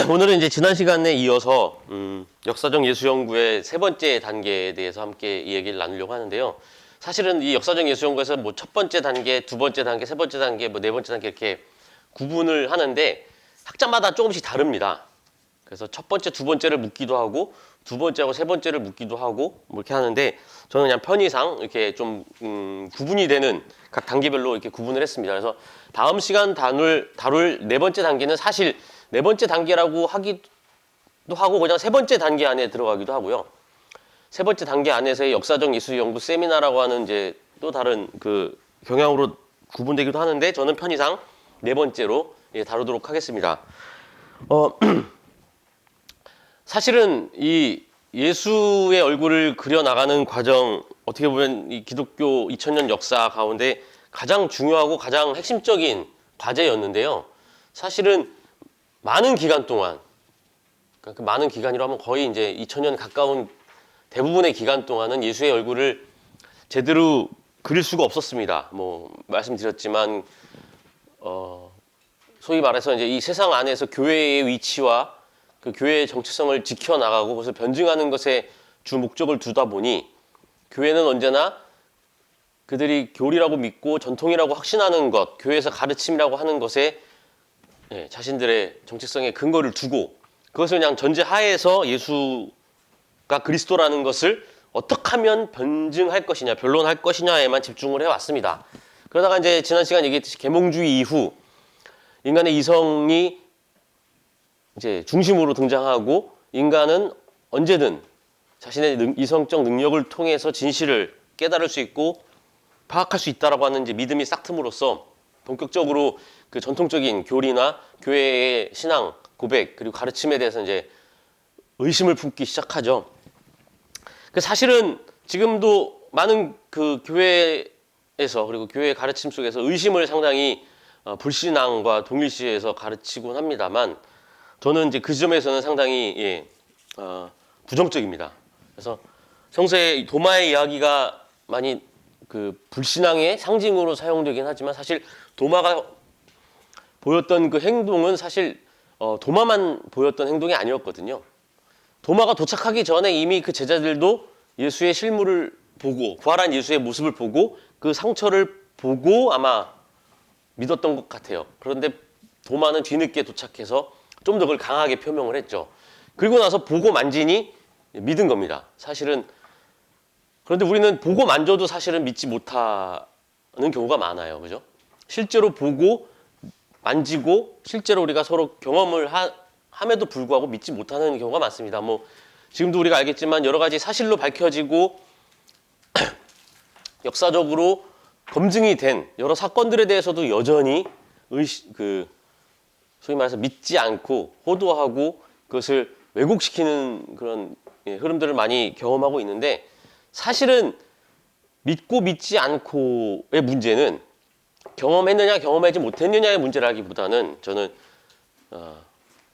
오늘은 이제 지난 시간에 이어서 역사적 예수 연구의 세 번째 단계에 대해서 함께 이 얘기를 나누려고 하는데요. 사실은 이 역사적 예수 연구에서 뭐 첫 번째 단계, 두 번째 단계, 세 번째 단계, 뭐 네 번째 단계 이렇게 구분을 하는데 학자마다 조금씩 다릅니다. 그래서 첫 번째, 두 번째를 묻기도 하고 두 번째하고 세 번째를 묻기도 하고 뭐 이렇게 하는데 저는 그냥 편의상 이렇게 좀 구분이 되는 각 단계별로 이렇게 구분을 했습니다. 그래서 다음 시간 다룰 네 번째 단계는 사실 네 번째 단계라고 하기도 하고 그냥 세 번째 단계 안에 들어가기도 하고요. 세 번째 단계 안에서의 역사적 예수 연구 세미나라고 하는 이제 또 다른 그 경향으로 구분되기도 하는데 저는 편의상 네 번째로 다루도록 하겠습니다. 사실은 이 예수의 얼굴을 그려나가는 과정, 어떻게 보면 이 기독교 2000년 역사 가운데 가장 중요하고 가장 핵심적인 과제였는데요. 사실은 많은 기간 동안, 그러니까 그 많은 기간이라 하면 거의 이제 2000년 가까운 대부분의 기간 동안은 예수의 얼굴을 제대로 그릴 수가 없었습니다. 뭐 말씀드렸지만 소위 말해서 이제 이 세상 안에서 교회의 위치와 그 교회의 정체성을 지켜나가고 그것을 변증하는 것에 주 목적을 두다 보니 교회는 언제나 그들이 교리라고 믿고 전통이라고 확신하는 것, 교회에서 가르침이라고 하는 것에 자신들의 정체성에 근거를 두고 그것을 그냥 전제하에서 예수가 그리스도라는 것을 어떻게 하면 변증할 것이냐, 변론할 것이냐에만 집중을 해왔습니다. 그러다가 이제 지난 시간 얘기했듯이 계몽주의 이후 인간의 이성이 이제 중심으로 등장하고 인간은 언제든 자신의 이성적 능력을 통해서 진실을 깨달을 수 있고 파악할 수 있다라고 하는 이제 믿음이 싹 틈으로써 본격적으로 그 전통적인 교리나 교회의 신앙, 고백 그리고 가르침에 대해서 이제 의심을 품기 시작하죠. 그 사실은 지금도 많은 그 교회에서 그리고 교회의 가르침 속에서 의심을 상당히 불신앙과 동일시해서 가르치곤 합니다만 저는 이제 그 점에서는 상당히 부정적입니다. 그래서 성서의 도마의 이야기가 많이 그 불신앙의 상징으로 사용되긴 하지만 사실 도마가 보였던 그 행동은 사실 도마만 보였던 행동이 아니었거든요. 도마가 도착하기 전에 이미 그 제자들도 예수의 실물을 보고 부활한 예수의 모습을 보고 그 상처를 보고 아마 믿었던 것 같아요. 그런데 도마는 뒤늦게 도착해서 좀 더 그걸 강하게 표명을 했죠. 그리고 나서 보고 만지니 믿은 겁니다. 사실은 그런데 우리는 보고 만져도 사실은 믿지 못하는 경우가 많아요. 그죠? 실제로 보고 만지고 실제로 우리가 서로 경험을 함에도 불구하고 믿지 못하는 경우가 많습니다. 뭐 지금도 우리가 알겠지만 여러 가지 사실로 밝혀지고 역사적으로 검증이 된 여러 사건들에 대해서도 여전히 소위 말해서 믿지 않고 호도하고 그것을 왜곡시키는 그런 흐름들을 많이 경험하고 있는데 사실은 믿고 믿지 않고의 문제는 경험했느냐 경험하지 못했느냐의 문제라기보다는 저는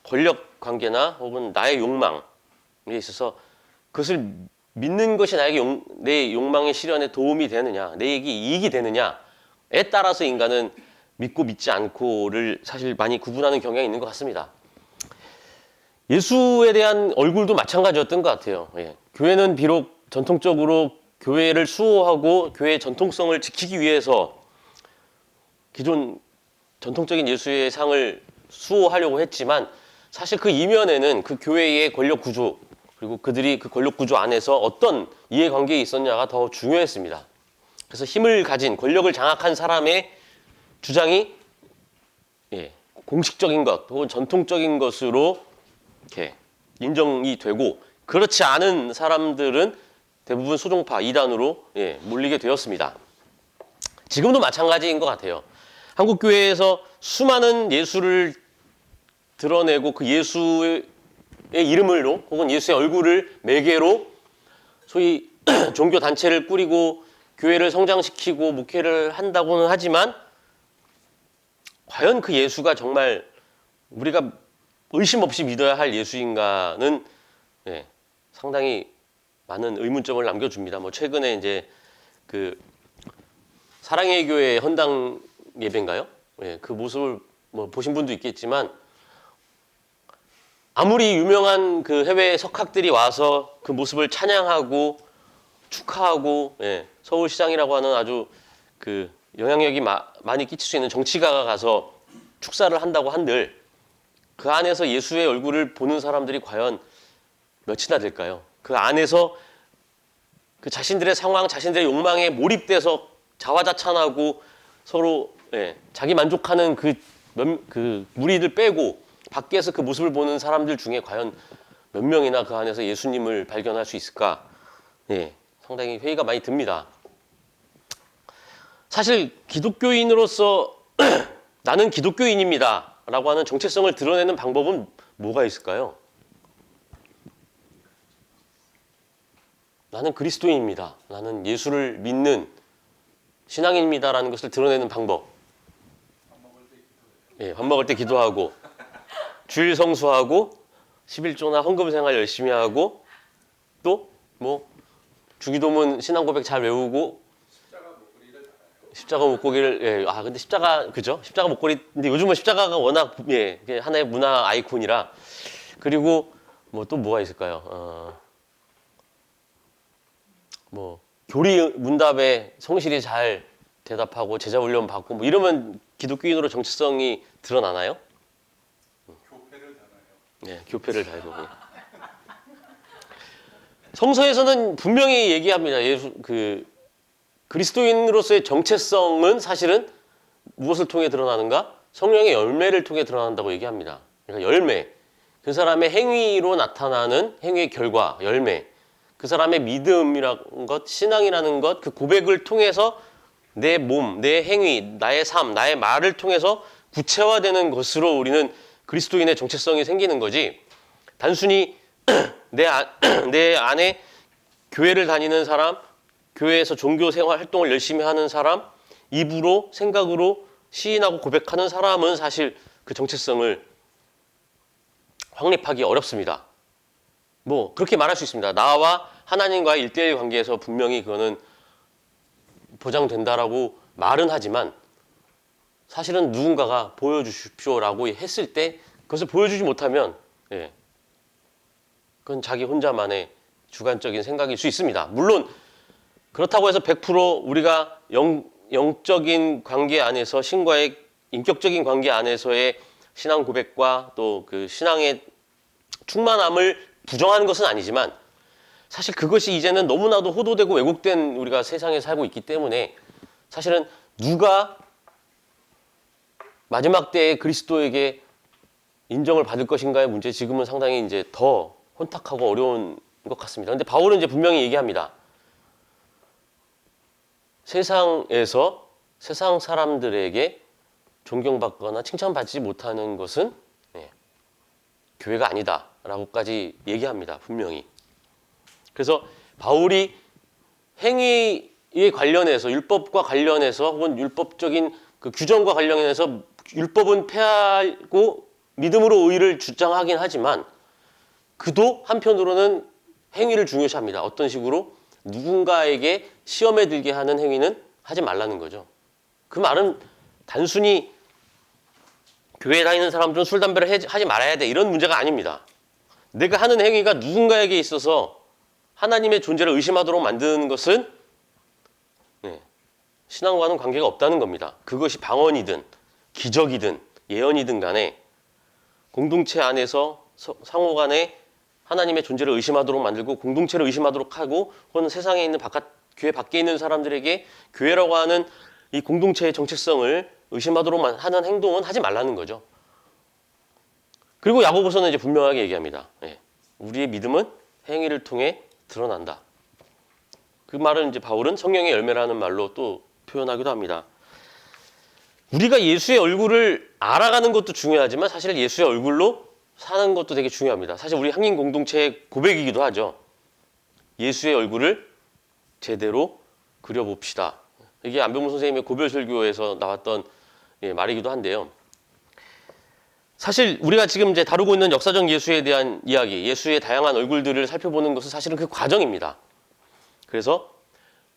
권력 관계나 혹은 나의 욕망에 있어서 그것을 믿는 것이 내 욕망의 실현에 도움이 되느냐 내게 이익이 되느냐에 따라서 인간은 믿고 믿지 않고를 사실 많이 구분하는 경향이 있는 것 같습니다. 예수에 대한 얼굴도 마찬가지였던 것 같아요. 교회는 비록 전통적으로 교회를 수호하고 교회의 전통성을 지키기 위해서 기존 전통적인 예수의 상을 수호하려고 했지만 사실 그 이면에는 그 교회의 권력 구조 그리고 그들이 그 권력 구조 안에서 어떤 이해관계에 있었냐가 더 중요했습니다. 그래서 힘을 가진 권력을 장악한 사람의 주장이 공식적인 것 혹은 전통적인 것으로 이렇게 인정이 되고 그렇지 않은 사람들은 대부분 소종파 이단으로 몰리게 되었습니다. 지금도 마찬가지인 것 같아요. 한국 교회에서 수많은 예수를 드러내고 그 예수의 이름으로 혹은 예수의 얼굴을 매개로 소위 종교 단체를 꾸리고 교회를 성장시키고 목회를 한다고는 하지만 과연 그 예수가 정말 우리가 의심 없이 믿어야 할 예수인가는 상당히 많은 의문점을 남겨줍니다. 뭐 최근에 이제 그 사랑의 교회 헌당 예배인가요? 그 모습을 뭐 보신 분도 있겠지만 아무리 유명한 그 해외 석학들이 와서 그 모습을 찬양하고 축하하고, 예, 서울시장이라고 하는 아주 그 영향력이 많이 끼칠 수 있는 정치가가 가서 축사를 한다고 한들 그 안에서 예수의 얼굴을 보는 사람들이 과연 몇이나 될까요? 그 안에서 그 자신들의 상황, 자신들의 욕망에 몰입돼서 자화자찬하고 서로, 예, 자기 만족하는 그 무리들 빼고 밖에서 그 모습을 보는 사람들 중에 과연 몇 명이나 그 안에서 예수님을 발견할 수 있을까? 예, 상당히 회의가 많이 듭니다. 사실 기독교인으로서 나는 기독교인입니다 라고 하는 정체성을 드러내는 방법은 뭐가 있을까요? 나는 그리스도인입니다. 나는 예수를 믿는 신앙인입니다 라는 것을 드러내는 방법. 예, 밥 먹을 때 기도하고 주일 성수하고 11조나 헌금 생활 열심히 하고 또 뭐 주기도문 신앙 고백 잘 외우고 십자가 목걸이를, 예, 근데 십자가, 그죠? 십자가 목걸이, 근데 요즘은 십자가가 워낙, 예, 하나의 문화 아이콘이라. 그리고 뭐 또 뭐가 있을까요? 뭐 교리 문답에 성실히 잘 대답하고 제자 훈련 받고 뭐 이러면 기독교인으로 정체성이 드러나나요? 교패를 달아요. 네, 교패를 달고. 예. 성서에서는 분명히 얘기합니다. 예수 그리스도인으로서의 정체성은 사실은 무엇을 통해 드러나는가? 성령의 열매를 통해 드러난다고 얘기합니다. 그러니까 열매, 그 사람의 행위로 나타나는 행위의 결과, 열매, 그 사람의 믿음이라는 것, 신앙이라는 것, 그 고백을 통해서 내 몸, 내 행위, 나의 삶, 나의 말을 통해서 구체화되는 것으로 우리는 그리스도인의 정체성이 생기는 거지, 단순히 내 안에 교회를 다니는 사람, 교회에서 종교 생활 활동을 열심히 하는 사람, 입으로 생각으로 시인하고 고백하는 사람은 사실 그 정체성을 확립하기 어렵습니다. 뭐 그렇게 말할 수 있습니다. 나와 하나님과의 1대1 관계에서 분명히 그거는 보장된다라고 말은 하지만 사실은 누군가가 보여주십시오라고 했을 때 그것을 보여주지 못하면, 예, 그건 자기 혼자만의 주관적인 생각일 수 있습니다. 물론 그렇다고 해서 100% 우리가 영적인 관계 안에서, 신과의 인격적인 관계 안에서의 신앙 고백과 또 그 신앙의 충만함을 부정하는 것은 아니지만, 사실 그것이 이제는 너무나도 호도되고 왜곡된 우리가 세상에 살고 있기 때문에 사실은 누가 마지막 때에 그리스도에게 인정을 받을 것인가의 문제, 지금은 상당히 이제 더 혼탁하고 어려운 것 같습니다. 근데 바울은 이제 분명히 얘기합니다. 세상에서 세상 사람들에게 존경받거나 칭찬받지 못하는 것은, 예, 교회가 아니다라고까지 얘기합니다. 분명히. 그래서 바울이 행위에 관련해서, 율법과 관련해서 혹은 율법적인 그 규정과 관련해서 율법은 폐하고 믿음으로 의를 주장하긴 하지만 그도 한편으로는 행위를 중요시합니다. 어떤 식으로? 누군가에게 시험에 들게 하는 행위는 하지 말라는 거죠. 그 말은 단순히 교회에 다니는 사람들은 술, 담배를 하지 말아야 돼, 이런 문제가 아닙니다. 내가 하는 행위가 누군가에게 있어서 하나님의 존재를 의심하도록 만드는 것은, 네, 신앙과는 관계가 없다는 겁니다. 그것이 방언이든 기적이든 예언이든 간에 공동체 안에서 상호 간에 하나님의 존재를 의심하도록 만들고 공동체를 의심하도록 하고, 혹은 세상에 있는 교회 밖에 있는 사람들에게 교회라고 하는 이 공동체의 정체성을 의심하도록 하는 행동은 하지 말라는 거죠. 그리고 야고보서는 이제 분명하게 얘기합니다. 예, 우리의 믿음은 행위를 통해 드러난다. 그 말은 이제 바울은 성령의 열매라는 말로 또 표현하기도 합니다. 우리가 예수의 얼굴을 알아가는 것도 중요하지만 사실 예수의 얼굴로 사는 것도 되게 중요합니다. 사실 우리 한인 공동체의 고백이기도 하죠. 예수의 얼굴을 제대로 그려봅시다. 이게 안병무 선생님의 고별설교에서 나왔던, 예, 말이기도 한데요. 사실 우리가 지금 이제 다루고 있는 역사적 예수에 대한 이야기, 예수의 다양한 얼굴들을 살펴보는 것은 사실은 그 과정입니다. 그래서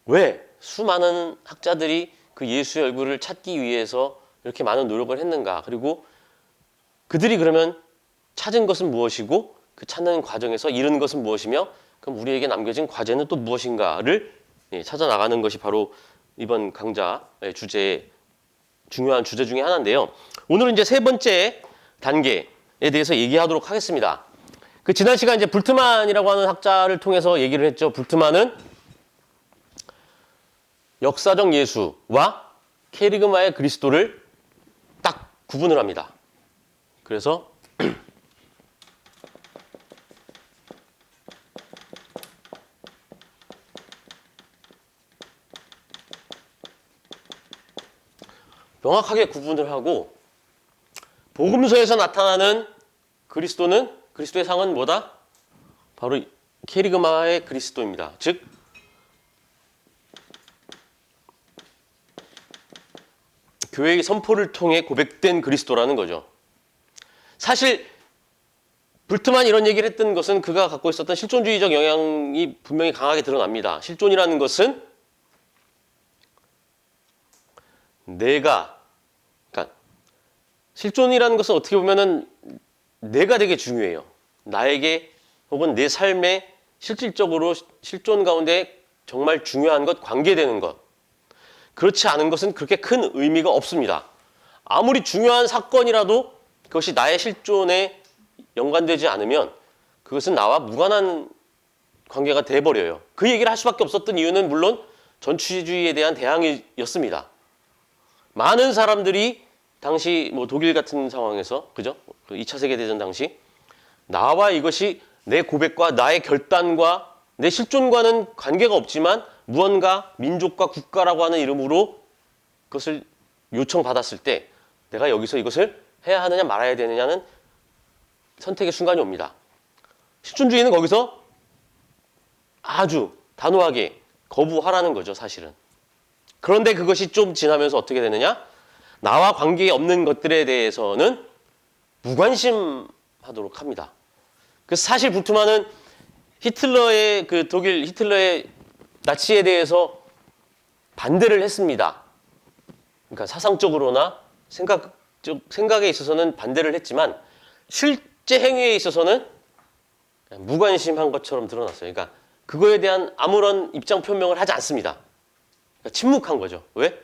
왜 수많은 학자들이 그 예수의 얼굴을 찾기 위해서 이렇게 많은 노력을 했는가, 그리고 그들이 그러면 찾은 것은 무엇이고 그 찾는 과정에서 잃은 것은 무엇이며 그럼 우리에게 남겨진 과제는 또 무엇인가를 찾아 나가는 것이 바로 이번 강좌의 주제의 중요한 주제 중에 하나인데요. 오늘은 이제 세 번째 단계에 대해서 얘기하도록 하겠습니다. 그 지난 시간 이제 불트만이라고 하는 학자를 통해서 얘기를 했죠. 불트만은 역사적 예수와 케리그마의 그리스도를 딱 구분을 합니다. 그래서 명확하게 구분을 하고 복음서에서 나타나는 그리스도의 상은 뭐다? 바로 케리그마의 그리스도입니다. 즉 교회의 선포를 통해 고백된 그리스도라는 거죠. 사실 불트만이 이런 얘기를 했던 것은 그가 갖고 있었던 실존주의적 영향이 분명히 강하게 드러납니다. 실존이라는 것은 그러니까 실존이라는 것은 어떻게 보면은 내가 되게 중요해요. 나에게 혹은 내 삶에 실질적으로 실존 가운데 정말 중요한 것, 관계되는 것. 그렇지 않은 것은 그렇게 큰 의미가 없습니다. 아무리 중요한 사건이라도 그것이 나의 실존에 연관되지 않으면 그것은 나와 무관한 관계가 돼버려요. 그 얘기를 할 수밖에 없었던 이유는 물론 전취주의에 대한 대항이었습니다. 많은 사람들이 당시 뭐 독일 같은 상황에서 그죠? 2차 세계대전 당시 나와 이것이 내 고백과 나의 결단과 내 실존과는 관계가 없지만 무언가 민족과 국가라고 하는 이름으로 그것을 요청받았을 때 내가 여기서 이것을 해야 하느냐 말아야 되느냐는 선택의 순간이 옵니다. 실존주의는 거기서 아주 단호하게 거부하라는 거죠, 사실은. 그런데 그것이 좀 지나면서 어떻게 되느냐? 나와 관계 없는 것들에 대해서는 무관심하도록 합니다. 그래서 사실 불트만은 히틀러의 독일 히틀러의 나치에 대해서 반대를 했습니다. 그러니까 사상적으로나 생각에 있어서는 반대를 했지만 실제 행위에 있어서는 무관심한 것처럼 드러났어요. 그러니까 그거에 대한 아무런 입장 표명을 하지 않습니다. 그러니까 침묵한 거죠. 왜?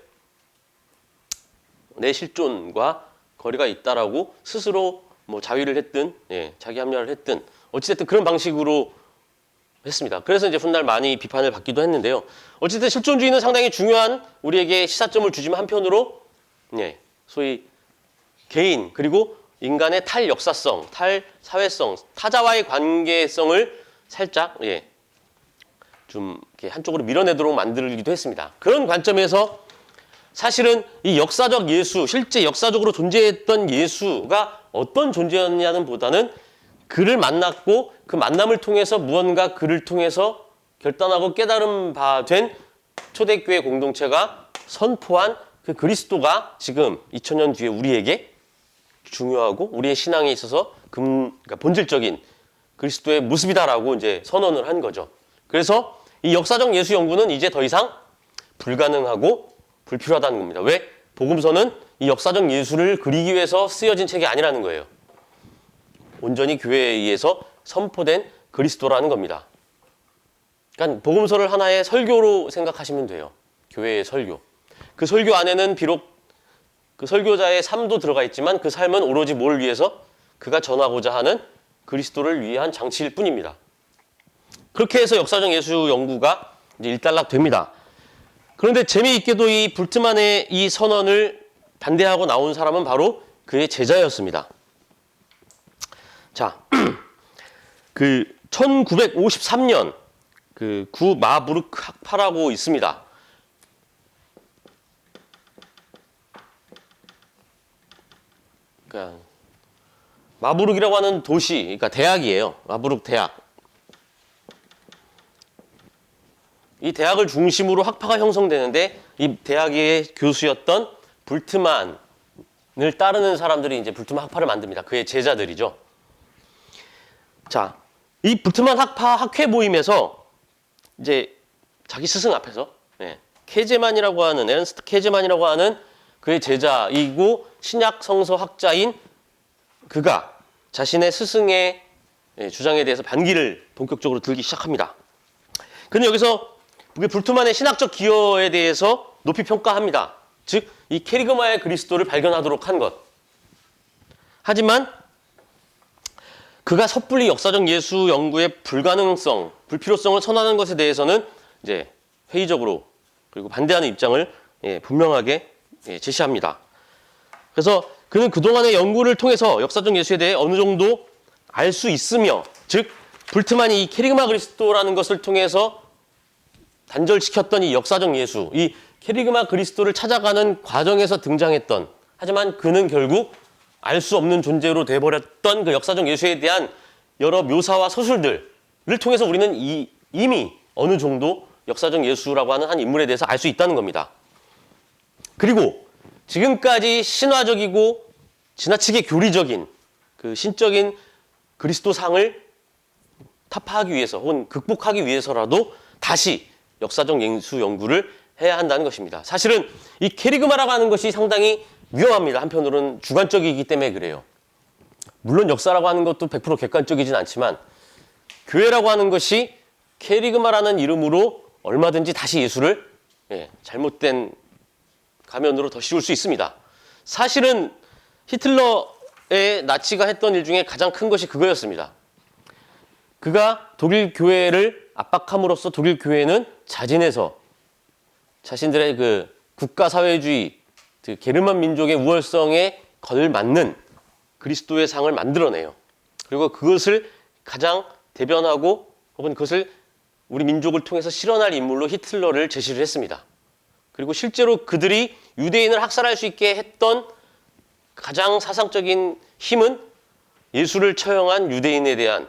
내 실존과 거리가 있다라고 스스로 뭐 자위를 했든 자기 합리화를 했든 어찌됐든 그런 방식으로 했습니다. 그래서 이제 훗날 많이 비판을 받기도 했는데요. 어쨌든 실존주의는 상당히 중요한 우리에게 시사점을 주지만 한편으로 소위 개인 그리고 인간의 탈역사성, 탈사회성, 타자와의 관계성을 살짝 좀 이렇게 한쪽으로 밀어내도록 만들기도 했습니다. 그런 관점에서 사실은 이 역사적 예수, 실제 역사적으로 존재했던 예수가 어떤 존재였냐는 보다는 그를 만났고 그 만남을 통해서 무언가 그를 통해서 결단하고 깨달은 바 된 초대교회 공동체가 선포한 그 그리스도가 지금 2000년 뒤에 우리에게 중요하고 우리의 신앙에 있어서 그러니까 본질적인 그리스도의 모습이다라고 이제 선언을 한 거죠. 그래서 이 역사적 예수 연구는 이제 더 이상 불가능하고 불필요하다는 겁니다. 왜? 복음서는 이 역사적 예수를 그리기 위해서 쓰여진 책이 아니라는 거예요. 온전히 교회에 의해서 선포된 그리스도라는 겁니다. 그러니까 복음서를 하나의 설교로 생각하시면 돼요. 교회의 설교. 그 설교 안에는 비록 그 설교자의 삶도 들어가 있지만 그 삶은 오로지 뭘 위해서? 그가 전하고자 하는 그리스도를 위한 장치일 뿐입니다. 그렇게 해서 역사적 예수 연구가 이제 일단락됩니다. 그런데 재미있게도 이 불트만의 이 선언을 반대하고 나온 사람은 바로 그의 제자였습니다. 자, 그 1953년 그 구 마부르크 학파라고 있습니다. 그러니까 마부르크라고 하는 도시, 그러니까 대학이에요. 마부르크 대학. 이 대학을 중심으로 학파가 형성되는데 이 대학의 교수였던 불트만을 따르는 사람들이 이제 불트만 학파를 만듭니다. 그의 제자들이죠. 자, 이 불트만 학파 학회 모임에서 이제 자기 스승 앞에서 케제만이라고 하는 에른스트 케제만이라고 하는 그의 제자이고 신약 성서 학자인 그가 자신의 스승의 주장에 대해서 반기를 본격적으로 들기 시작합니다. 그는 여기서 불트만의 신학적 기여에 대해서 높이 평가합니다. 즉, 이 케리그마의 그리스도를 발견하도록 한 것. 하지만 그가 섣불리 역사적 예수 연구의 불가능성, 불필요성을 선언하는 것에 대해서는 이제 회의적으로 그리고 반대하는 입장을 분명하게 제시합니다. 그래서 그는 그동안의 연구를 통해서 역사적 예수에 대해 어느 정도 알 수 있으며, 즉 불트만이 이 케리그마 그리스도라는 것을 통해서 단절시켰던 이 역사적 예수, 이 케리그마 그리스도를 찾아가는 과정에서 등장했던, 하지만 그는 결국 알 수 없는 존재로 돼버렸던 그 역사적 예수에 대한 여러 묘사와 서술들을 통해서 우리는 이미 어느 정도 역사적 예수라고 하는 한 인물에 대해서 알 수 있다는 겁니다. 그리고 지금까지 신화적이고 지나치게 교리적인 그 신적인 그리스도상을 타파하기 위해서 혹은 극복하기 위해서라도 다시 역사적 예수 연구를 해야 한다는 것입니다. 사실은 이 케리그마라고 하는 것이 상당히 위험합니다. 한편으로는 주관적이기 때문에 그래요. 물론 역사라고 하는 것도 100% 객관적이진 않지만 교회라고 하는 것이 케리그마라는 이름으로 얼마든지 다시 예수를 잘못된 가면으로 더 씌울 수 있습니다. 사실은 히틀러의 나치가 했던 일 중에 가장 큰 것이 그거였습니다. 그가 독일 교회를 압박함으로써 독일 교회는 자진해서 자신들의 그 국가사회주의, 그 게르만 민족의 우월성에 걸맞는 그리스도의 상을 만들어내요. 그리고 그것을 가장 대변하고 혹은 그것을 우리 민족을 통해서 실현할 인물로 히틀러를 제시를 했습니다. 그리고 실제로 그들이 유대인을 학살할 수 있게 했던 가장 사상적인 힘은 예수를 처형한 유대인에 대한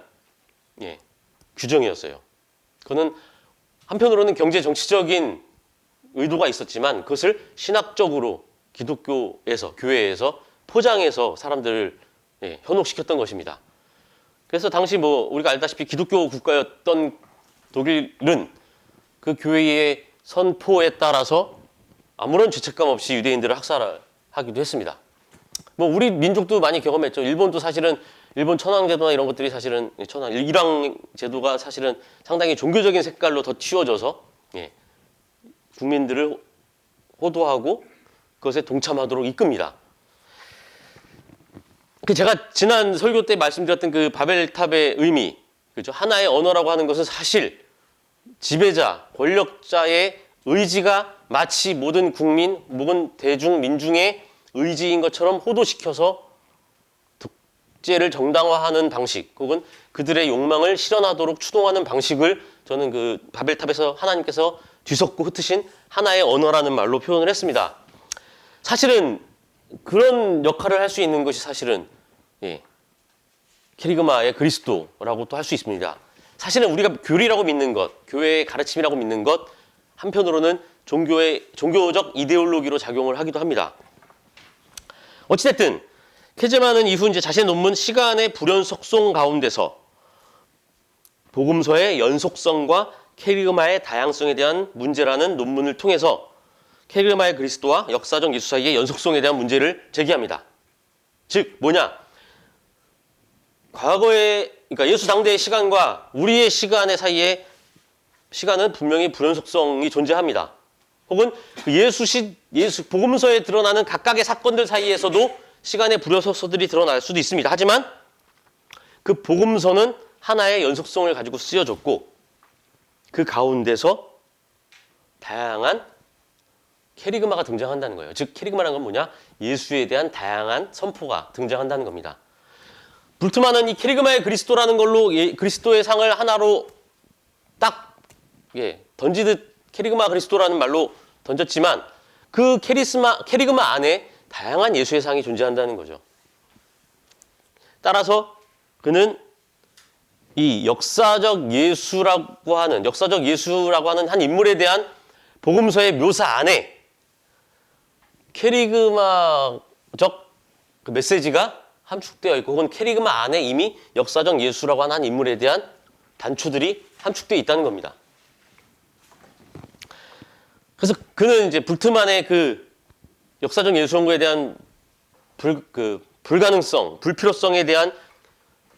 규정이었어요. 그거는 한편으로는 경제 정치적인 의도가 있었지만 그것을 신학적으로 기독교에서, 교회에서 포장해서 사람들을 현혹시켰던 것입니다. 그래서 당시 우리가 알다시피 기독교 국가였던 독일은 그 교회의 선포에 따라서 아무런 죄책감 없이 유대인들을 학살하기도 했습니다. 우리 민족도 많이 경험했죠. 일본도 사실은 일본 천황제도나 이런 것들이 사실은 일왕 제도가 사실은 상당히 종교적인 색깔로 더 튀어져서 국민들을 호도하고 그것에 동참하도록 이끕니다. 제가 지난 설교 때 말씀드렸던 그 바벨탑의 의미, 그렇죠? 하나의 언어라고 하는 것은 사실 지배자, 권력자의 의지가 마치 모든 국민, 모든 대중, 민중의 의지인 것처럼 호도시켜서 독재를 정당화하는 방식, 혹은 그들의 욕망을 실현하도록 추동하는 방식을 저는 그 바벨탑에서 하나님께서 뒤섞고 흩으신 하나의 언어라는 말로 표현을 했습니다. 사실은 그런 역할을 할 수 있는 것이 사실은 케리그마의 그리스도라고 또 할 수 있습니다. 사실은 우리가 교리라고 믿는 것, 교회의 가르침이라고 믿는 것, 한편으로는 종교적 이데올로기로 작용을 하기도 합니다. 어찌됐든 케제마는 이후 이제 자신의 논문 시간의 불연속성 가운데서 복음서의 연속성과 케리그마의 다양성에 대한 문제라는 논문을 통해서 케리그마의 그리스도와 역사적 예수 사이의 연속성에 대한 문제를 제기합니다. 즉 과거의, 그러니까 예수 당대의 시간과 우리의 시간의 사이에 시간은 분명히 불연속성이 존재합니다. 혹은 예수 복음서에 드러나는 각각의 사건들 사이에서도 시간의 불연속성들이 드러날 수도 있습니다. 하지만 그 복음서는 하나의 연속성을 가지고 쓰여졌고 그 가운데서 다양한 케리그마가 등장한다는 거예요. 즉 케리그마라는 건 뭐냐? 예수에 대한 다양한 선포가 등장한다는 겁니다. 불트만은 이 케리그마의 그리스도라는 걸로 그리스도의 상을 하나로 딱 던지듯 케리그마 그리스도라는 말로 던졌지만 그 케리그마 안에 다양한 예수의 상이 존재한다는 거죠. 따라서 그는 이 역사적 예수라고 하는 한 인물에 대한 복음서의 묘사 안에 케리그마적 그 메시지가 함축되어 있고 혹은 케리그마 안에 이미 역사적 예수라고 하는 한 인물에 대한 단초들이 함축되어 있다는 겁니다. 그래서 그는 이제 불트만의 그 역사적 예수 연구에 대한 불가능성, 불필요성에 대한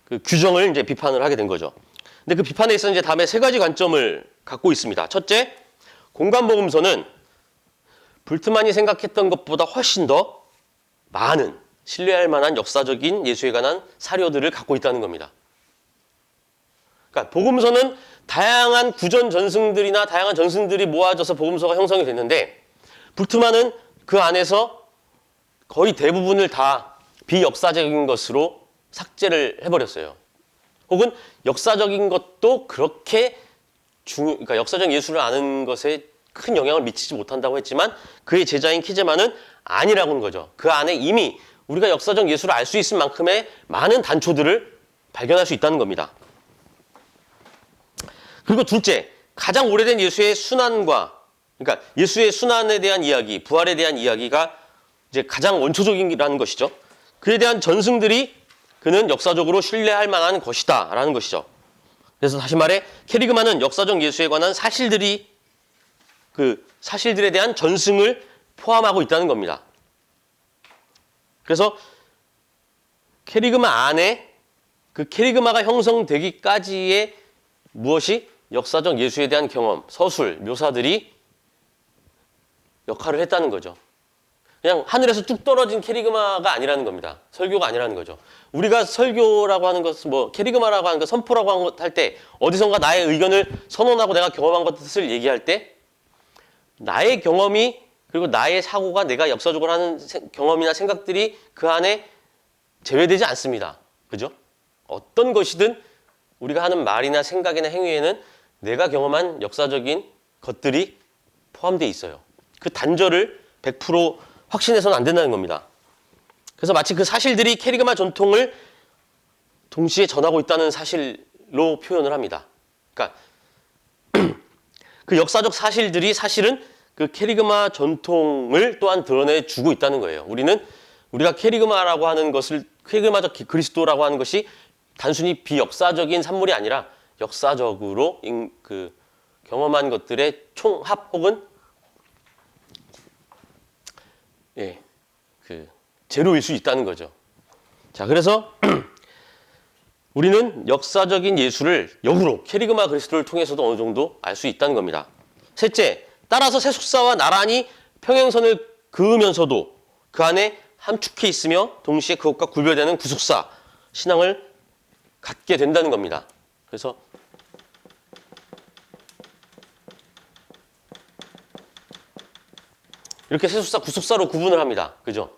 그 규정을 이제 비판을 하게 된 거죠. 근데 그 비판에 있어서 이제 다음에 세 가지 관점을 갖고 있습니다. 첫째, 공관복음서는 불트만이 생각했던 것보다 훨씬 더 많은 신뢰할 만한 역사적인 예수에 관한 사료들을 갖고 있다는 겁니다. 그러니까 복음서는 다양한 구전 전승들이나 다양한 전승들이 모아져서 복음서가 형성이 됐는데 불트만은 그 안에서 거의 대부분을 다 비역사적인 것으로 삭제를 해버렸어요. 혹은 역사적인 것도 그렇게 그러니까 역사적 예술을 아는 것에 큰 영향을 미치지 못한다고 했지만 그의 제자인 키제만은 아니라고 하는 거죠. 그 안에 이미 우리가 역사적 예술을 알 수 있을 만큼의 많은 단초들을 발견할 수 있다는 겁니다. 그리고 둘째, 가장 오래된 예수의 순환과 그러니까 예수의 순환에 대한 이야기, 부활에 대한 이야기가 이제 가장 원초적이라는 것이죠. 그에 대한 전승들이 그는 역사적으로 신뢰할 만한 것이다라는 것이죠. 그래서 다시 말해 캐리그만은 역사적 예수에 관한 사실들이 그 사실들에 대한 전승을 포함하고 있다는 겁니다. 그래서 캐리그마 안에 그 캐리그마가 형성되기까지의 무엇이 역사적 예수에 대한 경험, 서술, 묘사들이 역할을 했다는 거죠. 그냥 하늘에서 뚝 떨어진 캐리그마가 아니라는 겁니다. 설교가 아니라는 거죠. 우리가 설교라고 하는 것은 뭐 캐리그마라고 하는 것, 선포라고 하는 것 할 때 어디선가 나의 의견을 선언하고 내가 경험한 것을 얘기할 때 나의 경험이 그리고 나의 사고가 내가 역사적으로 하는 경험이나 생각들이 그 안에 제외되지 않습니다. 그죠? 어떤 것이든 우리가 하는 말이나 생각이나 행위에는 내가 경험한 역사적인 것들이 포함되어 있어요. 그 단절을 100% 확신해서는 안 된다는 겁니다. 그래서 마치 그 사실들이 캐리그마 전통을 동시에 전하고 있다는 사실로 표현을 합니다. 그러니까 그 역사적 사실들이 사실은 그 캐리그마 전통을 또한 드러내주고 있다는 거예요. 우리가 캐리그마라고 하는 것을 캐리그마적 그리스도라고 하는 것이 단순히 비역사적인 산물이 아니라 역사적으로 그 경험한 것들의 총합 혹은 그 제로일 수 있다는 거죠. 자, 그래서 우리는 역사적인 예수를 역으로 캐리그마 그리스도를 통해서도 어느 정도 알 수 있다는 겁니다. 셋째, 따라서 세속사와 나란히 평행선을 그으면서도 그 안에 함축해 있으며 동시에 그것과 구별되는 구속사 신앙을 갖게 된다는 겁니다. 그래서 이렇게 세속사, 구속사로 구분을 합니다. 그죠?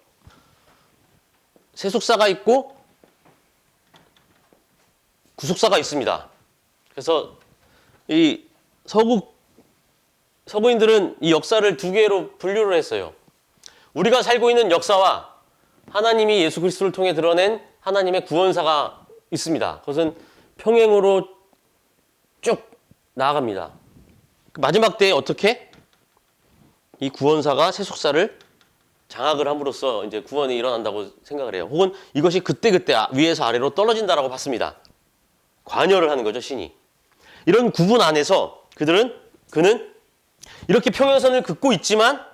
세속사가 있고 구속사가 있습니다. 그래서 이 서구인들은 이 역사를 두 개로 분류를 했어요. 우리가 살고 있는 역사와 하나님이 예수 그리스도를 통해 드러낸 하나님의 구원사가 있습니다. 그것은 평행으로 쭉 나아갑니다. 마지막 때에 어떻게 이 구원사가 세속사를 장악을 함으로써 이제 구원이 일어난다고 생각을 해요. 혹은 이것이 그때그때 위에서 아래로 떨어진다라고 봤습니다. 관여를 하는 거죠, 신이. 이런 구분 안에서 그는 이렇게 평행선을 긋고 있지만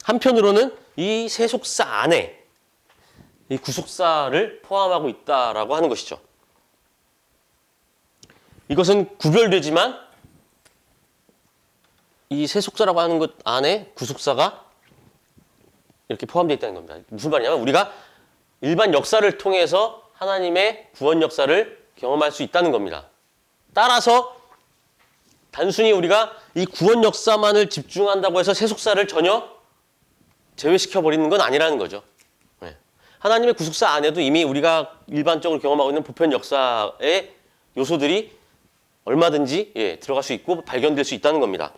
한편으로는 이 세속사 안에 이 구속사를 포함하고 있다라고 하는 것이죠. 이것은 구별되지만 이 세속사라고 하는 것 안에 구속사가 이렇게 포함되어 있다는 겁니다. 무슨 말이냐면 우리가 일반 역사를 통해서 하나님의 구원 역사를 경험할 수 있다는 겁니다. 따라서 단순히 우리가 이 구원 역사만을 집중한다고 해서 세속사를 전혀 제외시켜버리는 건 아니라는 거죠. 네. 하나님의 구속사 안에도 이미 우리가 일반적으로 경험하고 있는 보편 역사의 요소들이 얼마든지 들어갈 수 있고 발견될 수 있다는 겁니다.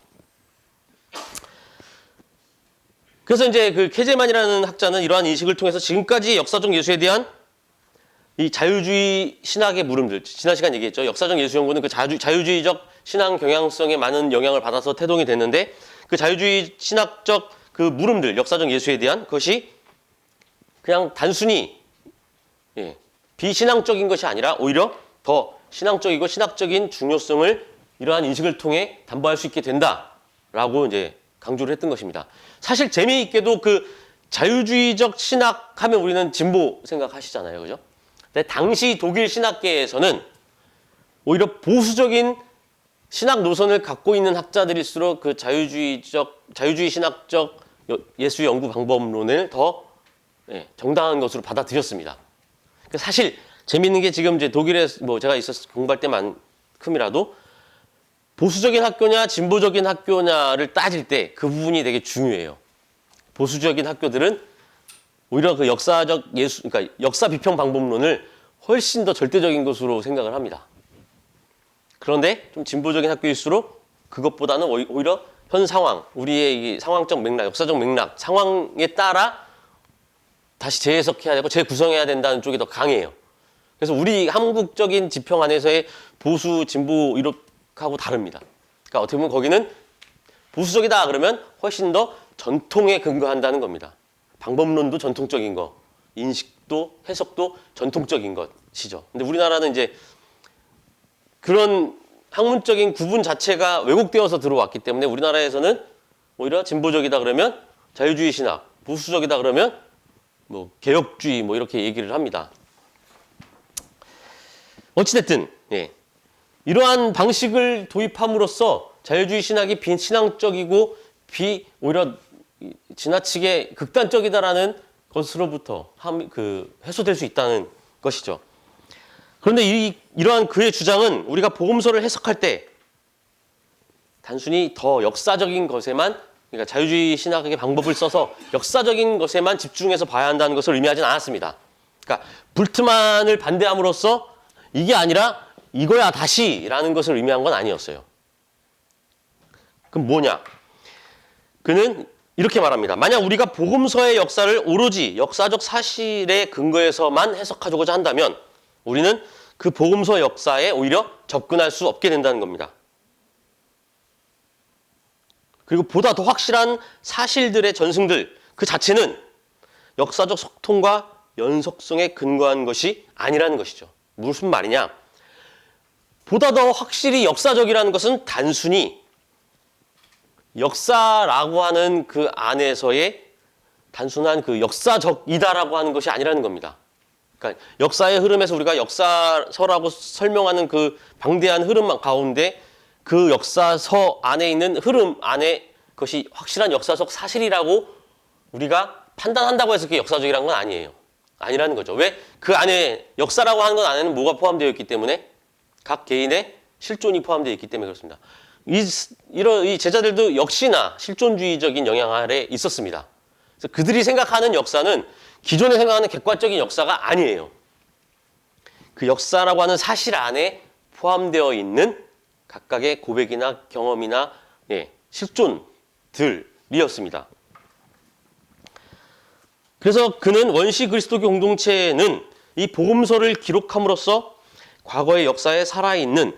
그래서 이제 그 케제만이라는 학자는 이러한 인식을 통해서 지금까지 역사적 예수에 대한 이 자유주의 신학의 물음들, 지난 시간 얘기했죠. 역사적 예수 연구는 그 자유주의적 신앙 경향성에 많은 영향을 받아서 태동이 됐는데 그 자유주의 신학적 그 물음들, 역사적 예수에 대한 것이 그냥 단순히 비신앙적인 것이 아니라 오히려 더 신앙적이고 신학적인 중요성을 이러한 인식을 통해 담보할 수 있게 된다라고 이제 강조를 했던 것입니다. 사실 재미있게도 그 자유주의적 신학 하면 우리는 진보 생각하시잖아요. 그죠? 근데 당시 독일 신학계에서는 오히려 보수적인 신학 노선을 갖고 있는 학자들일수록 그 자유주의 신학적 예수 연구 방법론을 더 정당한 것으로 받아들였습니다. 사실 재미있는 게 지금 이제 독일에 뭐 제가 공부할 때만큼이라도 보수적인 학교냐 진보적인 학교냐를 따질 때 그 부분이 되게 중요해요. 보수적인 학교들은 오히려 그 그러니까 역사 비평 방법론을 훨씬 더 절대적인 것으로 생각을 합니다. 그런데 좀 진보적인 학교일수록 그것보다는 오히려 현 상황, 우리의 이 상황적 맥락, 역사적 맥락, 상황에 따라 다시 재해석해야 되고 재구성해야 된다는 쪽이 더 강해요. 그래서 우리 한국적인 지평 안에서의 보수, 진보 이렇게하고 다릅니다. 그러니까 어떻게 보면 거기는 보수적이다 그러면 훨씬 더 전통에 근거한다는 겁니다. 방법론도 전통적인 거, 인식도 해석도 전통적인 것이죠. 근데 우리나라는 이제 그런 학문적인 구분 자체가 왜곡되어서 들어왔기 때문에 우리나라에서는 오히려 진보적이다 그러면 자유주의 신학, 보수적이다 그러면 뭐 개혁주의 뭐 이렇게 얘기를 합니다. 어찌됐든 이러한 방식을 도입함으로써 자유주의 신학이 비신앙적이고 오히려 지나치게 극단적이다라는 것으로부터 해소될 수 있다는 것이죠. 그런데 이러한 그의 주장은 우리가 복음서를 해석할 때 단순히 더 역사적인 것에만, 그러니까 자유주의 신학의 방법을 써서 역사적인 것에만 집중해서 봐야 한다는 것을 의미하진 않았습니다. 그러니까 불트만을 반대함으로써 이게 아니라 이거야 다시라는 것을 의미한 건 아니었어요. 그럼 뭐냐? 그는 이렇게 말합니다. 만약 우리가 복음서의 역사를 오로지 역사적 사실에 근거해서만 해석하고자 한다면 우리는 그 복음서 역사에 오히려 접근할 수 없게 된다는 겁니다. 그리고 보다 더 확실한 사실들의 전승들 그 자체는 역사적 속통과 연속성에 근거한 것이 아니라는 것이죠. 무슨 말이냐? 보다 더 확실히 역사적이라는 것은 단순히 역사라고 하는 그 안에서의 단순한 그 역사적이다라고 하는 것이 아니라는 겁니다. 그러니까 역사의 흐름에서 우리가 역사서라고 설명하는 그 방대한 흐름 가운데 그 역사서 안에 있는 흐름 안에 그것이 확실한 역사적 사실이라고 우리가 판단한다고 해서 그게 역사적이라는 건 아니에요. 아니라는 거죠. 왜? 그 안에 역사라고 하는 것 안에는 뭐가 포함되어 있기 때문에 각 개인의 실존이 포함되어 있기 때문에 그렇습니다. 이 제자들도 역시나 실존주의적인 영향 아래 있었습니다. 그래서 그들이 생각하는 역사는 기존에 생각하는 객관적인 역사가 아니에요. 그 역사라고 하는 사실 안에 포함되어 있는 각각의 고백이나 경험이나 실존들이었습니다. 그래서 그는 원시 그리스도교 공동체는 이 복음서를 기록함으로써 과거의 역사에 살아있는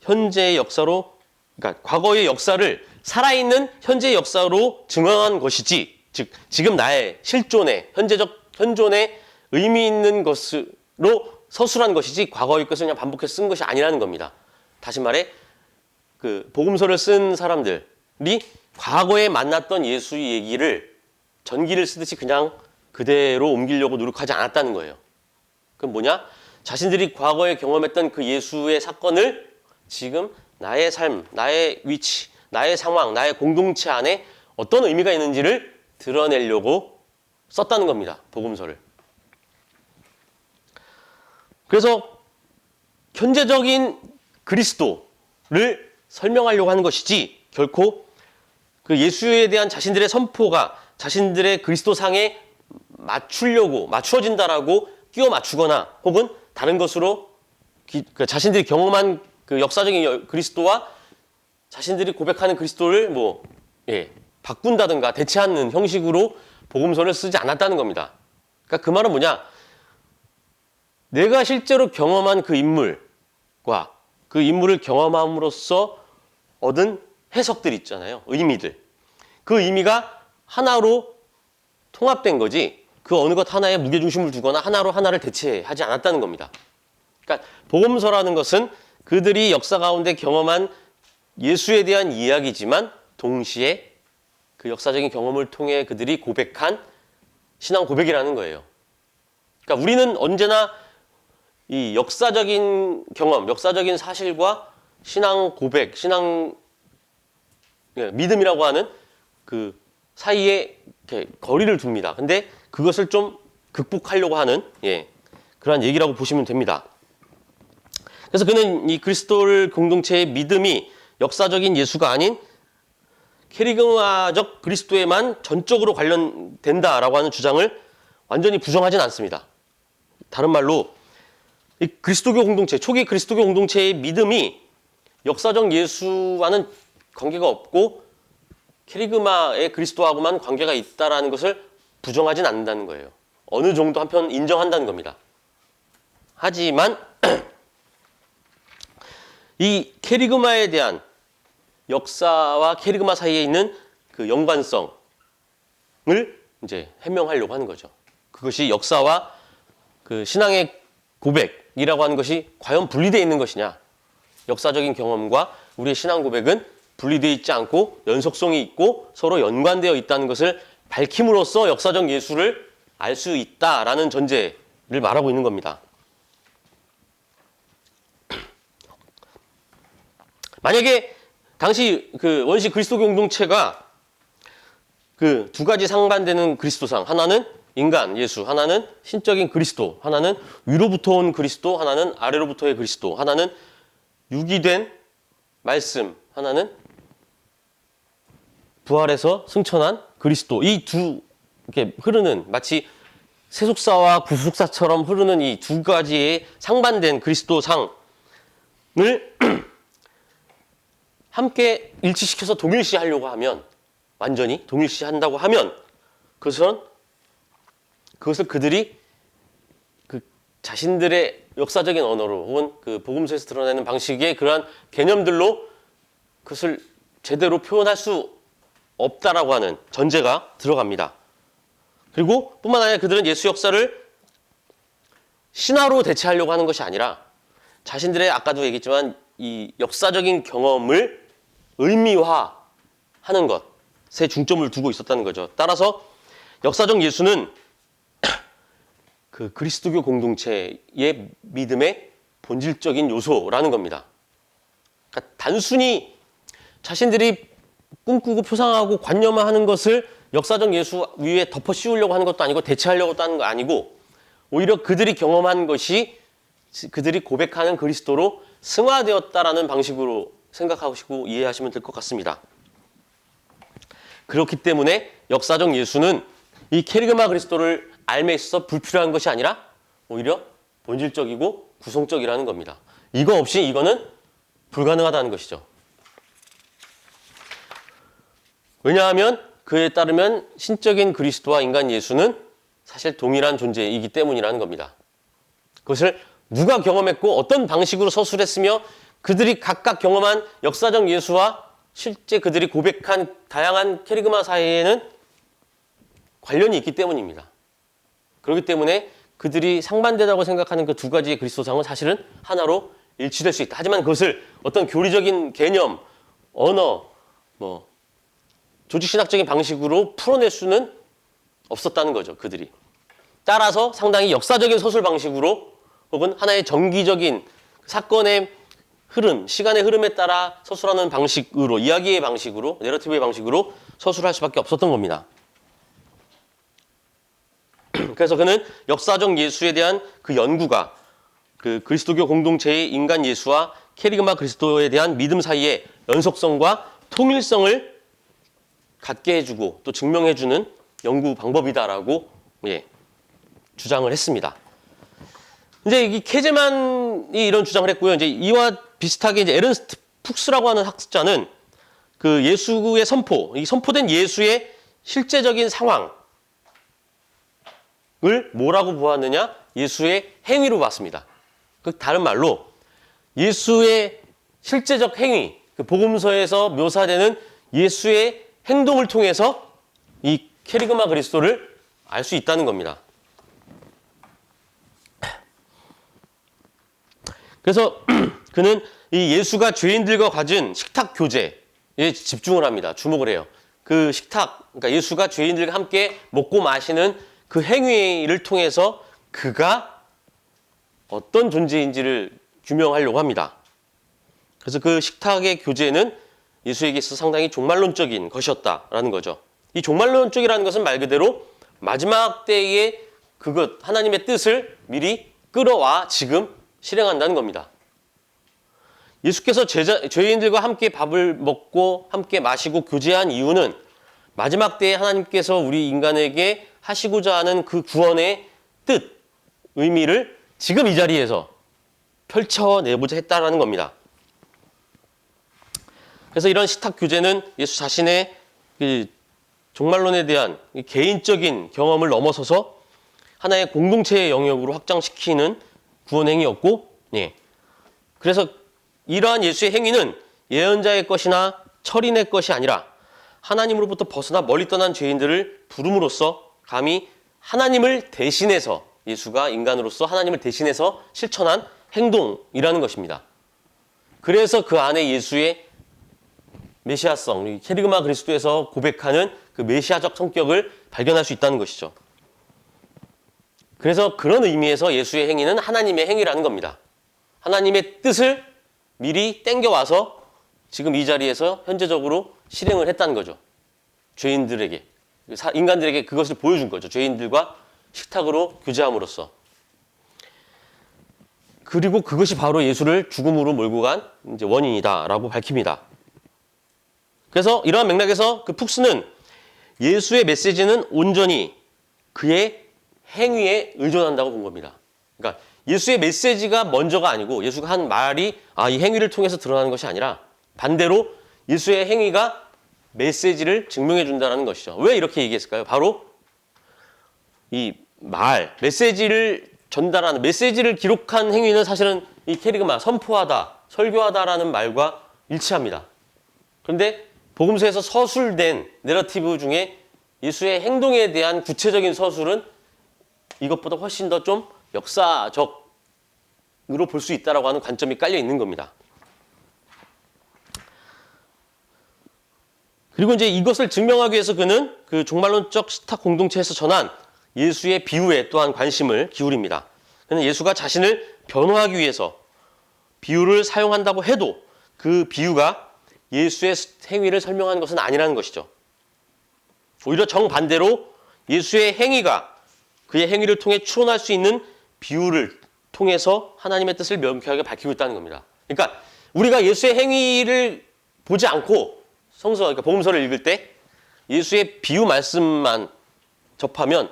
현재의 역사로, 그러니까 과거의 역사를 살아있는 현재의 역사로 증언한 것이지, 즉 지금 나의 실존의 현존의 의미 있는 것으로 서술한 것이지 과거의 것을 그냥 반복해서 쓴 것이 아니라는 겁니다. 다시 말해 그 복음서를 쓴 사람들이 과거에 만났던 예수의 얘기를 전기를 쓰듯이 그냥 그대로 옮기려고 노력하지 않았다는 거예요. 그럼 뭐냐? 자신들이 과거에 경험했던 그 예수의 사건을 지금 나의 삶, 나의 위치, 나의 상황, 나의 공동체 안에 어떤 의미가 있는지를 드러내려고 썼다는 겁니다. 복음서를. 그래서 현재적인 그리스도를 설명하려고 하는 것이지 결코 그 예수에 대한 자신들의 선포가 자신들의 그리스도상에 맞추어진다라고 끼워 맞추거나 혹은 다른 것으로 자신들이 경험한 그 역사적인 그리스도와 자신들이 고백하는 그리스도를 바꾼다든가 대체하는 형식으로 복음서를 쓰지 않았다는 겁니다. 그러니까 그 말은 뭐냐? 내가 실제로 경험한 그 인물과 그 인물을 경험함으로써 얻은 해석들 있잖아요. 의미들. 그 의미가 하나로 통합된 거지 그 어느 것 하나에 무게중심을 두거나 하나를 대체하지 않았다는 겁니다. 그러니까 복음서라는 것은 그들이 역사 가운데 경험한 예수에 대한 이야기지만 동시에 그 역사적인 경험을 통해 그들이 고백한 신앙 고백이라는 거예요. 그러니까 우리는 언제나 이 역사적인 경험, 역사적인 사실과 신앙 고백, 믿음이라고 하는 그 사이에 이렇게 거리를 둡니다. 근데 그것을 좀 극복하려고 하는 그러한 얘기라고 보시면 됩니다. 그래서 그는 이 그리스도를 공동체의 믿음이 역사적인 예수가 아닌 캐리그마적 그리스도에만 전적으로 관련된다라고 하는 주장을 완전히 부정하진 않습니다. 다른 말로 이 그리스도교 공동체, 초기 그리스도교 공동체의 믿음이 역사적 예수와는 관계가 없고 캐리그마의 그리스도하고만 관계가 있다라는 것을 부정하진 않는다는 거예요. 어느 정도 한편 인정한다는 겁니다. 하지만 이 캐리그마에 대한 역사와 캐리그마 사이에 있는 그 연관성을 이제 해명하려고 하는 거죠. 그것이 역사와 그 신앙의 고백이라고 하는 것이 과연 분리되어 있는 것이냐. 역사적인 경험과 우리의 신앙 고백은 분리되어 있지 않고 연속성이 있고 서로 연관되어 있다는 것을 밝힘으로써 역사적 예수를 알 수 있다라는 전제를 말하고 있는 겁니다. 만약에 당시 그 원시 그리스도교 공동체가 그 두 가지 상반되는 그리스도상, 하나는 인간 예수, 하나는 신적인 그리스도, 하나는 위로부터 온 그리스도, 하나는 아래로부터의 그리스도, 하나는 유기된 말씀, 하나는 부활해서 승천한 그리스도. 이 두 이렇게 흐르는 마치 세속사와 구속사처럼 흐르는 이 두 가지의 상반된 그리스도상을 함께 일치시켜서 동일시하려고 하면, 완전히 동일시한다고 하면 그것을 그들이 그 자신들의 역사적인 언어로 혹은 그 복음서에서 드러내는 방식의 그러한 개념들로 그것을 제대로 표현할 수 없다라고 하는 전제가 들어갑니다. 그리고 뿐만 아니라 그들은 예수 역사를 신화로 대체하려고 하는 것이 아니라 자신들의 아까도 얘기했지만 이 역사적인 경험을 의미화하는 것에 중점을 두고 있었다는 거죠. 따라서 역사적 예수는 그 그리스도교 공동체의 믿음의 본질적인 요소라는 겁니다. 그러니까 단순히 자신들이 꿈꾸고 표상하고 관념화하는 것을 역사적 예수 위에 덮어 씌우려고 하는 것도 아니고 대체하려고 하는 거 아니고 오히려 그들이 경험한 것이 그들이 고백하는 그리스도로 승화되었다라는 방식으로 생각하시고 이해하시면 될 것 같습니다. 그렇기 때문에 역사적 예수는 이 캐리그마 그리스도를 알매 있어서 불필요한 것이 아니라 오히려 본질적이고 구성적이라는 겁니다. 이거 없이 이거는 불가능하다는 것이죠. 왜냐하면 그에 따르면 신적인 그리스도와 인간 예수는 사실 동일한 존재이기 때문이라는 겁니다. 그것을 누가 경험했고 어떤 방식으로 서술했으며 그들이 각각 경험한 역사적 예수와 실제 그들이 고백한 다양한 캐리그마 사이에는 관련이 있기 때문입니다. 그렇기 때문에 그들이 상반되다고 생각하는 그 두 가지의 그리스도상은 사실은 하나로 일치될 수 있다. 하지만 그것을 어떤 교리적인 개념, 언어, 조직신학적인 방식으로 풀어낼 수는 없었다는 거죠. 그들이. 따라서 상당히 역사적인 서술 방식으로 혹은 하나의 정기적인 사건의 흐름, 시간의 흐름에 따라 서술하는 방식으로, 이야기의 방식으로, 내러티브의 방식으로 서술할 수밖에 없었던 겁니다. 그래서 그는 역사적 예수에 대한 그 연구가 그 그리스도교 공동체의 인간 예수와 캐리그마 그리스도에 대한 믿음 사이의 연속성과 통일성을 갖게 해주고 또 증명해주는 연구 방법이다라고 주장을 했습니다. 이제 이 케제만이 이런 주장을 했고요. 이제 이와 비슷하게 이제 에른스트 푹스라고 하는 학자는 그 예수의 선포, 이 선포된 예수의 실제적인 상황을 뭐라고 보았느냐? 예수의 행위로 봤습니다. 그 다른 말로 예수의 실제적 행위, 그 복음서에서 묘사되는 예수의 행동을 통해서 이 캐리그마 그리스도를 알 수 있다는 겁니다. 그래서 그는 이 예수가 죄인들과 가진 식탁 교제에 집중을 합니다. 주목을 해요. 그 식탁, 그러니까 예수가 죄인들과 함께 먹고 마시는 그 행위를 통해서 그가 어떤 존재인지를 규명하려고 합니다. 그래서 그 식탁의 교제는 예수에게 있어서 상당히 종말론적인 것이었다라는 거죠. 이 종말론적이라는 것은 말 그대로 마지막 때에 그것 하나님의 뜻을 미리 끌어와 지금 실행한다는 겁니다. 예수께서 죄인들과 함께 밥을 먹고 함께 마시고 교제한 이유는 마지막 때에 하나님께서 우리 인간에게 하시고자 하는 그 구원의 뜻, 의미를 지금 이 자리에서 펼쳐내보자 했다라는 겁니다. 그래서 이런 식탁 교제는 예수 자신의 그 종말론에 대한 개인적인 경험을 넘어서서 하나의 공동체의 영역으로 확장시키는 구원 행위였고, 그래서 이러한 예수의 행위는 예언자의 것이나 철인의 것이 아니라 하나님으로부터 벗어나 멀리 떠난 죄인들을 부름으로써 감히 하나님을 대신해서 예수가 인간으로서 하나님을 대신해서 실천한 행동이라는 것입니다. 그래서 그 안에 예수의 메시아성, 케리그마 그리스도에서 고백하는 그 메시아적 성격을 발견할 수 있다는 것이죠. 그래서 그런 의미에서 예수의 행위는 하나님의 행위라는 겁니다. 하나님의 뜻을 미리 땡겨와서 지금 이 자리에서 현재적으로 실행을 했다는 거죠. 죄인들에게, 인간들에게 그것을 보여준 거죠. 죄인들과 식탁으로 교제함으로써. 그리고 그것이 바로 예수를 죽음으로 몰고 간 이제 원인이다라고 밝힙니다. 그래서 이러한 맥락에서 그 푹스는 예수의 메시지는 온전히 그의 행위에 의존한다고 본 겁니다. 그러니까 예수의 메시지가 먼저가 아니고 예수가 한 말이 이 행위를 통해서 드러나는 것이 아니라 반대로 예수의 행위가 메시지를 증명해 준다는 것이죠. 왜 이렇게 얘기했을까요? 바로 이 메시지를 전달하는, 메시지를 기록한 행위는 사실은 이 캐리그마, 선포하다, 설교하다라는 말과 일치합니다. 그런데 복음서에서 서술된 내러티브 중에 예수의 행동에 대한 구체적인 서술은 이것보다 훨씬 더 좀 역사적으로 볼 수 있다라고 하는 관점이 깔려 있는 겁니다. 그리고 이제 이것을 증명하기 위해서 그는 그 종말론적 식탁 공동체에서 전한 예수의 비유에 또한 관심을 기울입니다. 그는 예수가 자신을 변호하기 위해서 비유를 사용한다고 해도 그 비유가 예수의 행위를 설명하는 것은 아니라는 것이죠. 오히려 정반대로 예수의 행위가 그의 행위를 통해 추론할 수 있는 비유를 통해서 하나님의 뜻을 명쾌하게 밝히고 있다는 겁니다. 그러니까 우리가 예수의 행위를 보지 않고 그러니까 복음서를 읽을 때 예수의 비유 말씀만 접하면,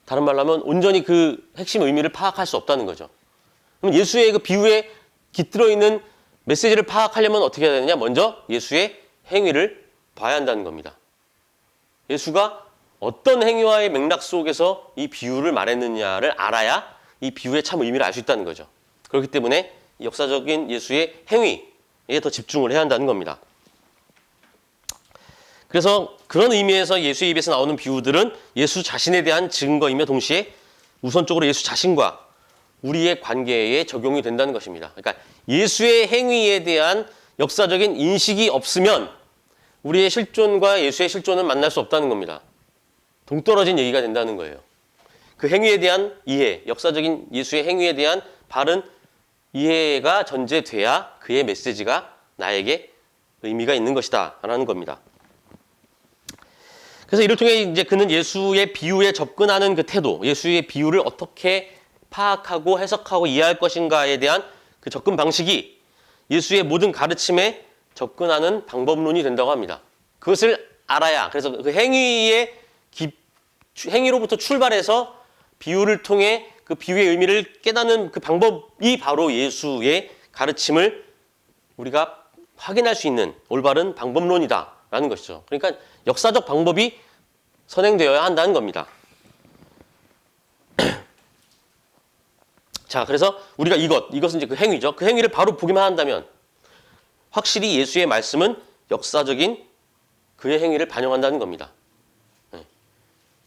다른 말로 하면 온전히 그 핵심 의미를 파악할 수 없다는 거죠. 그럼 예수의 그 비유에 깃들어 있는 메시지를 파악하려면 어떻게 해야 되느냐? 먼저 예수의 행위를 봐야 한다는 겁니다. 예수가 어떤 행위와의 맥락 속에서 이 비유를 말했느냐를 알아야 이 비유의 참 의미를 알 수 있다는 거죠. 그렇기 때문에 역사적인 예수의 행위에 더 집중을 해야 한다는 겁니다. 그래서 그런 의미에서 예수의 입에서 나오는 비유들은 예수 자신에 대한 증거이며 동시에 우선적으로 예수 자신과 우리의 관계에 적용이 된다는 것입니다. 그러니까 예수의 행위에 대한 역사적인 인식이 없으면 우리의 실존과 예수의 실존은 만날 수 없다는 겁니다. 동떨어진 얘기가 된다는 거예요. 그 행위에 대한 이해, 역사적인 예수의 행위에 대한 바른 이해가 전제돼야 그의 메시지가 나에게 의미가 있는 것이다 라는 겁니다. 그래서 이를 통해 이제 그는 예수의 비유에 접근하는 그 태도, 예수의 비유를 어떻게 파악하고 해석하고 이해할 것인가에 대한 그 접근 방식이 예수의 모든 가르침에 접근하는 방법론이 된다고 합니다. 그것을 알아야, 그래서 그 행위로부터 출발해서 비유를 통해 그 비유의 의미를 깨닫는 그 방법이 바로 예수의 가르침을 우리가 확인할 수 있는 올바른 방법론이다라는 것이죠. 그러니까 역사적 방법이 선행되어야 한다는 겁니다. 자, 그래서 우리가 이것은 이제 그 행위죠. 그 행위를 바로 보기만 한다면 확실히 예수의 말씀은 역사적인 그의 행위를 반영한다는 겁니다.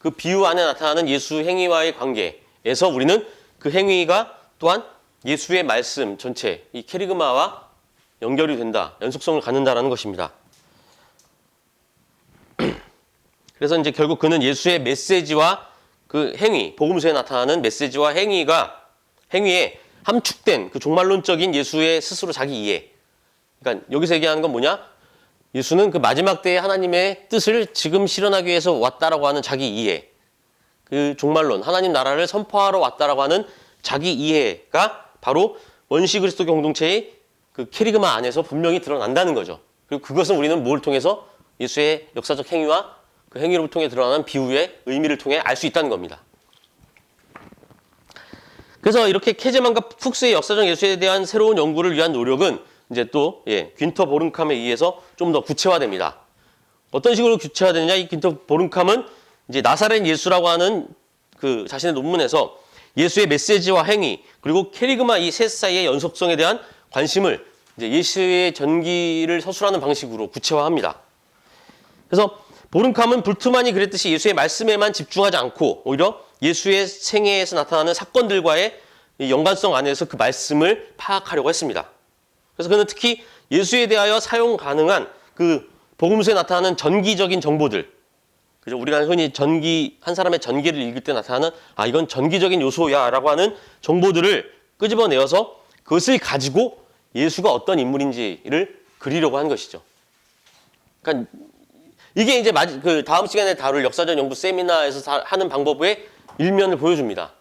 그 비유 안에 나타나는 예수 행위와의 관계에서 우리는 그 행위가 또한 예수의 말씀 전체, 이 캐리그마와 연결이 된다, 연속성을 갖는다라는 것입니다. 그래서 이제 결국 그는 예수의 메시지와 그 행위, 복음서에 나타나는 메시지와 행위에 함축된 그 종말론적인 예수의 스스로 자기 이해. 그러니까 여기서 얘기하는 건 뭐냐? 예수는 그 마지막 때의 하나님의 뜻을 지금 실현하기 위해서 왔다라고 하는 자기 이해. 그 종말론, 하나님 나라를 선포하러 왔다라고 하는 자기 이해가 바로 원시 그리스도 공동체의 그 캐리그마 안에서 분명히 드러난다는 거죠. 그리고 그것은 우리는 뭘 통해서 예수의 역사적 행위와 그 행위를 통해 드러나는 비유의 의미를 통해 알 수 있다는 겁니다. 그래서 이렇게 케제만과 푹스의 역사적 예수에 대한 새로운 연구를 위한 노력은 이제 또 귄터 보름캄에 의해서 좀 더 구체화됩니다. 어떤 식으로 구체화되느냐? 이 귄터 보름캄은 이제 나사렛 예수라고 하는 그 자신의 논문에서 예수의 메시지와 행위 그리고 캐리그마 이 셋 사이의 연속성에 대한 관심을 이제 예수의 전기를 서술하는 방식으로 구체화합니다. 그래서 보름캄은 불트만이 그랬듯이 예수의 말씀에만 집중하지 않고 오히려 예수의 생애에서 나타나는 사건들과의 연관성 안에서 그 말씀을 파악하려고 했습니다. 그래서 그는 특히 예수에 대하여 사용 가능한 그 복음서에 나타나는 전기적인 정보들, 그죠? 우리가 흔히 한 사람의 전기를 읽을 때 나타나는 이건 전기적인 요소야라고 하는 정보들을 끄집어내어서 그것을 가지고 예수가 어떤 인물인지를 그리려고 한 것이죠. 그러니까 이게 이제 그 다음 시간에 다룰 역사적 연구 세미나에서 하는 방법의 일면을 보여줍니다.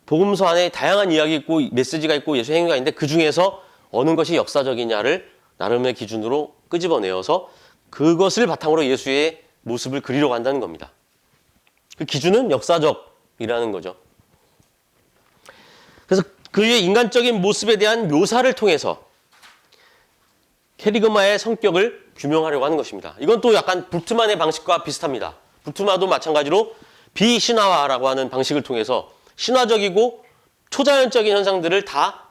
복음서 안에 다양한 이야기 있고 메시지가 있고 예수 행위가 있는데 그 중에서 어느 것이 역사적이냐를 나름의 기준으로 끄집어내어서 그것을 바탕으로 예수의 모습을 그리려고 한다는 겁니다. 그 기준은 역사적이라는 거죠. 그래서 그의 인간적인 모습에 대한 묘사를 통해서 캐리그마의 성격을 규명하려고 하는 것입니다. 이건 또 약간 불트만의 방식과 비슷합니다. 불트만도 마찬가지로 비신화화라고 하는 방식을 통해서 신화적이고 초자연적인 현상들을 다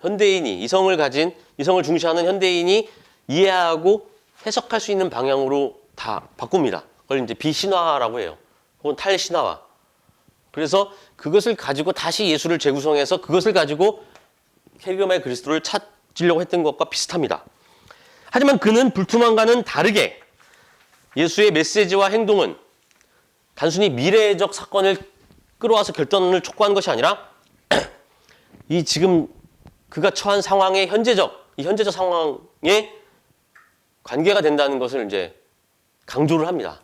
현대인이 이성을 중시하는 현대인이 이해하고 해석할 수 있는 방향으로 다 바꿉니다. 그걸 이제 비신화라고 해요. 혹은 탈신화화. 그래서 그것을 가지고 다시 예수를 재구성해서 그것을 가지고 캐리그마의 그리스도를 찾으려고 했던 것과 비슷합니다. 하지만 그는 불투만과는 다르게 예수의 메시지와 행동은 단순히 미래적 사건을 끌어와서 결단을 촉구한 것이 아니라 이 지금 그가 처한 상황의 현재적 상황에 관계가 된다는 것을 이제 강조를 합니다.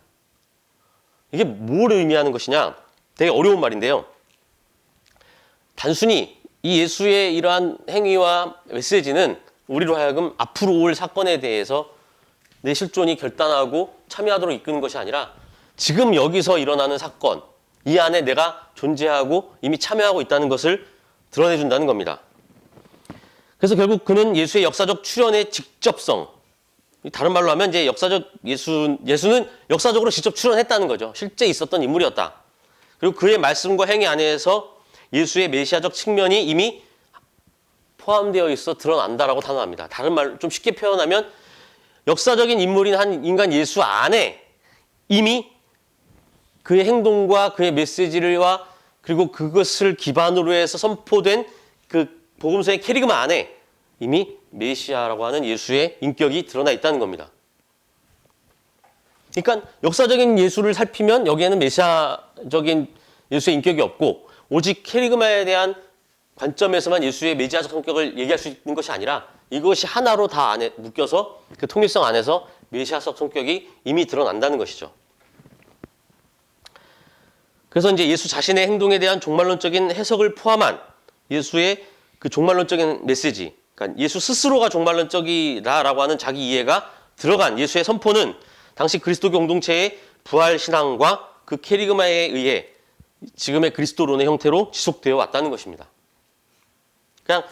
이게 뭘 의미하는 것이냐? 되게 어려운 말인데요. 단순히 이 예수의 이러한 행위와 메시지는 우리로 하여금 앞으로 올 사건에 대해서 내 실존이 결단하고 참여하도록 이끄는 것이 아니라 지금 여기서 일어나는 사건, 이 안에 내가 존재하고 이미 참여하고 있다는 것을 드러내준다는 겁니다. 그래서 결국 그는 예수의 역사적 출현의 직접성, 다른 말로 하면 이제 예수는 역사적으로 직접 출현했다는 거죠. 실제 있었던 인물이었다. 그리고 그의 말씀과 행위 안에서 예수의 메시아적 측면이 이미 포함되어 있어 드러난다라고 단언합니다. 다른 말로 좀 쉽게 표현하면 역사적인 인물인 한 인간 예수 안에 이미 그의 행동과 그의 메시지와 그리고 그것을 기반으로 해서 선포된 그 복음서의 캐리그마 안에 이미 메시아라고 하는 예수의 인격이 드러나 있다는 겁니다. 그러니까 역사적인 예수를 살피면 여기에는 메시아적인 예수의 인격이 없고 오직 캐리그마에 대한 관점에서만 예수의 메시아적 성격을 얘기할 수 있는 것이 아니라 이것이 하나로 다 안에 묶여서 그 통일성 안에서 메시아적 성격이 이미 드러난다는 것이죠. 그래서 이제 예수 자신의 행동에 대한 종말론적인 해석을 포함한 예수의 그 종말론적인 메시지, 그러니까 예수 스스로가 종말론적이다라고 하는 자기 이해가 들어간 예수의 선포는 당시 그리스도 공동체의 부활 신앙과 그 캐리그마에 의해 지금의 그리스도론의 형태로 지속되어 왔다는 것입니다. 그냥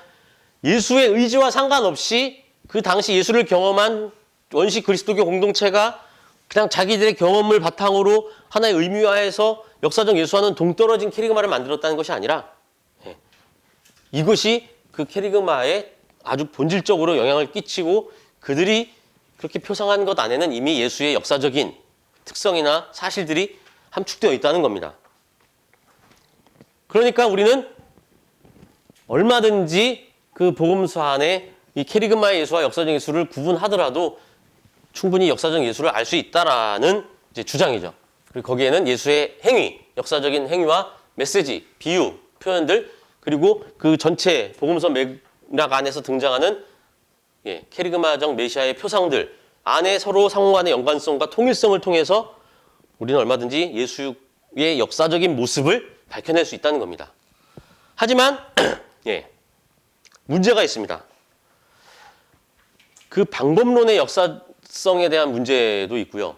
예수의 의지와 상관없이 그 당시 예수를 경험한 원시 그리스도교 공동체가 그냥 자기들의 경험을 바탕으로 하나의 의미화해서 역사적 예수와는 동떨어진 캐리그마를 만들었다는 것이 아니라 이것이 그 캐리그마에 아주 본질적으로 영향을 끼치고 그들이 그렇게 표상한 것 안에는 이미 예수의 역사적인 특성이나 사실들이 함축되어 있다는 겁니다. 그러니까 우리는 얼마든지 그 복음서 안에 이 캐리그마의 예수와 역사적 예수를 구분하더라도 충분히 역사적 예수를 알 수 있다라는 이제 주장이죠. 그리고 거기에는 예수의 행위, 역사적인 행위와 메시지, 비유, 표현들 그리고 그 전체 복음서 맥락 안에서 등장하는 케리그마적 메시아의 표상들 안에 서로 상호 간의 연관성과 통일성을 통해서 우리는 얼마든지 예수의 역사적인 모습을 밝혀낼 수 있다는 겁니다. 하지만 문제가 있습니다. 그 방법론의 역사성에 대한 문제도 있고요.